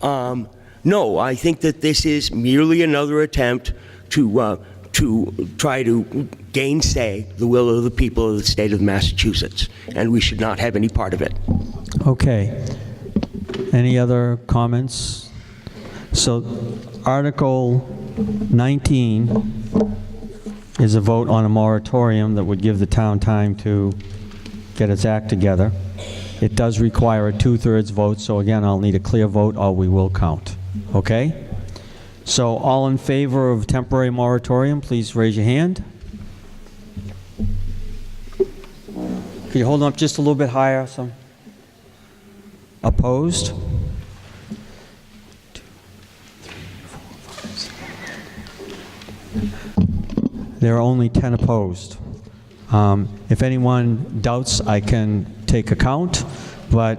No, I think that this is merely another attempt to try to gainsay the will of the people of the state of Massachusetts, and we should not have any part of it. Okay. Any other comments? So Article 19 is a vote on a moratorium that would give the town time to get its act together. It does require a 2/3 vote, so again, I'll need a clear vote or we will count. Okay? So all in favor of temporary moratorium, please raise your hand. Can you hold them up just a little bit higher? So. Opposed? 2, 3, 4, 5, 6. There are only 10 opposed. If anyone doubts, I can take a count, but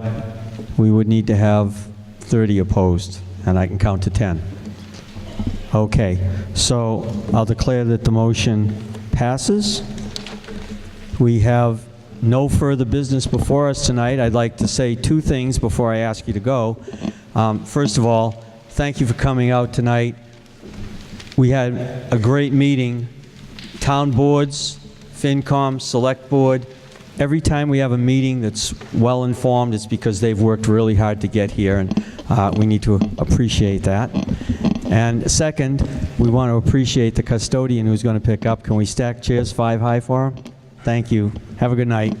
we would need to have 30 opposed, and I can count to 10. Okay, so I'll declare that the motion passes. We have no further business before us tonight, I'd like to say two things before I ask you to go. First of all, thank you for coming out tonight. We had a great meeting. Town boards, FinCom, Select Board. Every time we have a meeting that's well-informed, it's because they've worked really hard to get here, and we need to appreciate that. And second, we want to appreciate the custodian who's going to pick up. Can we stack chairs 5 high for him? Thank you. Have a good night.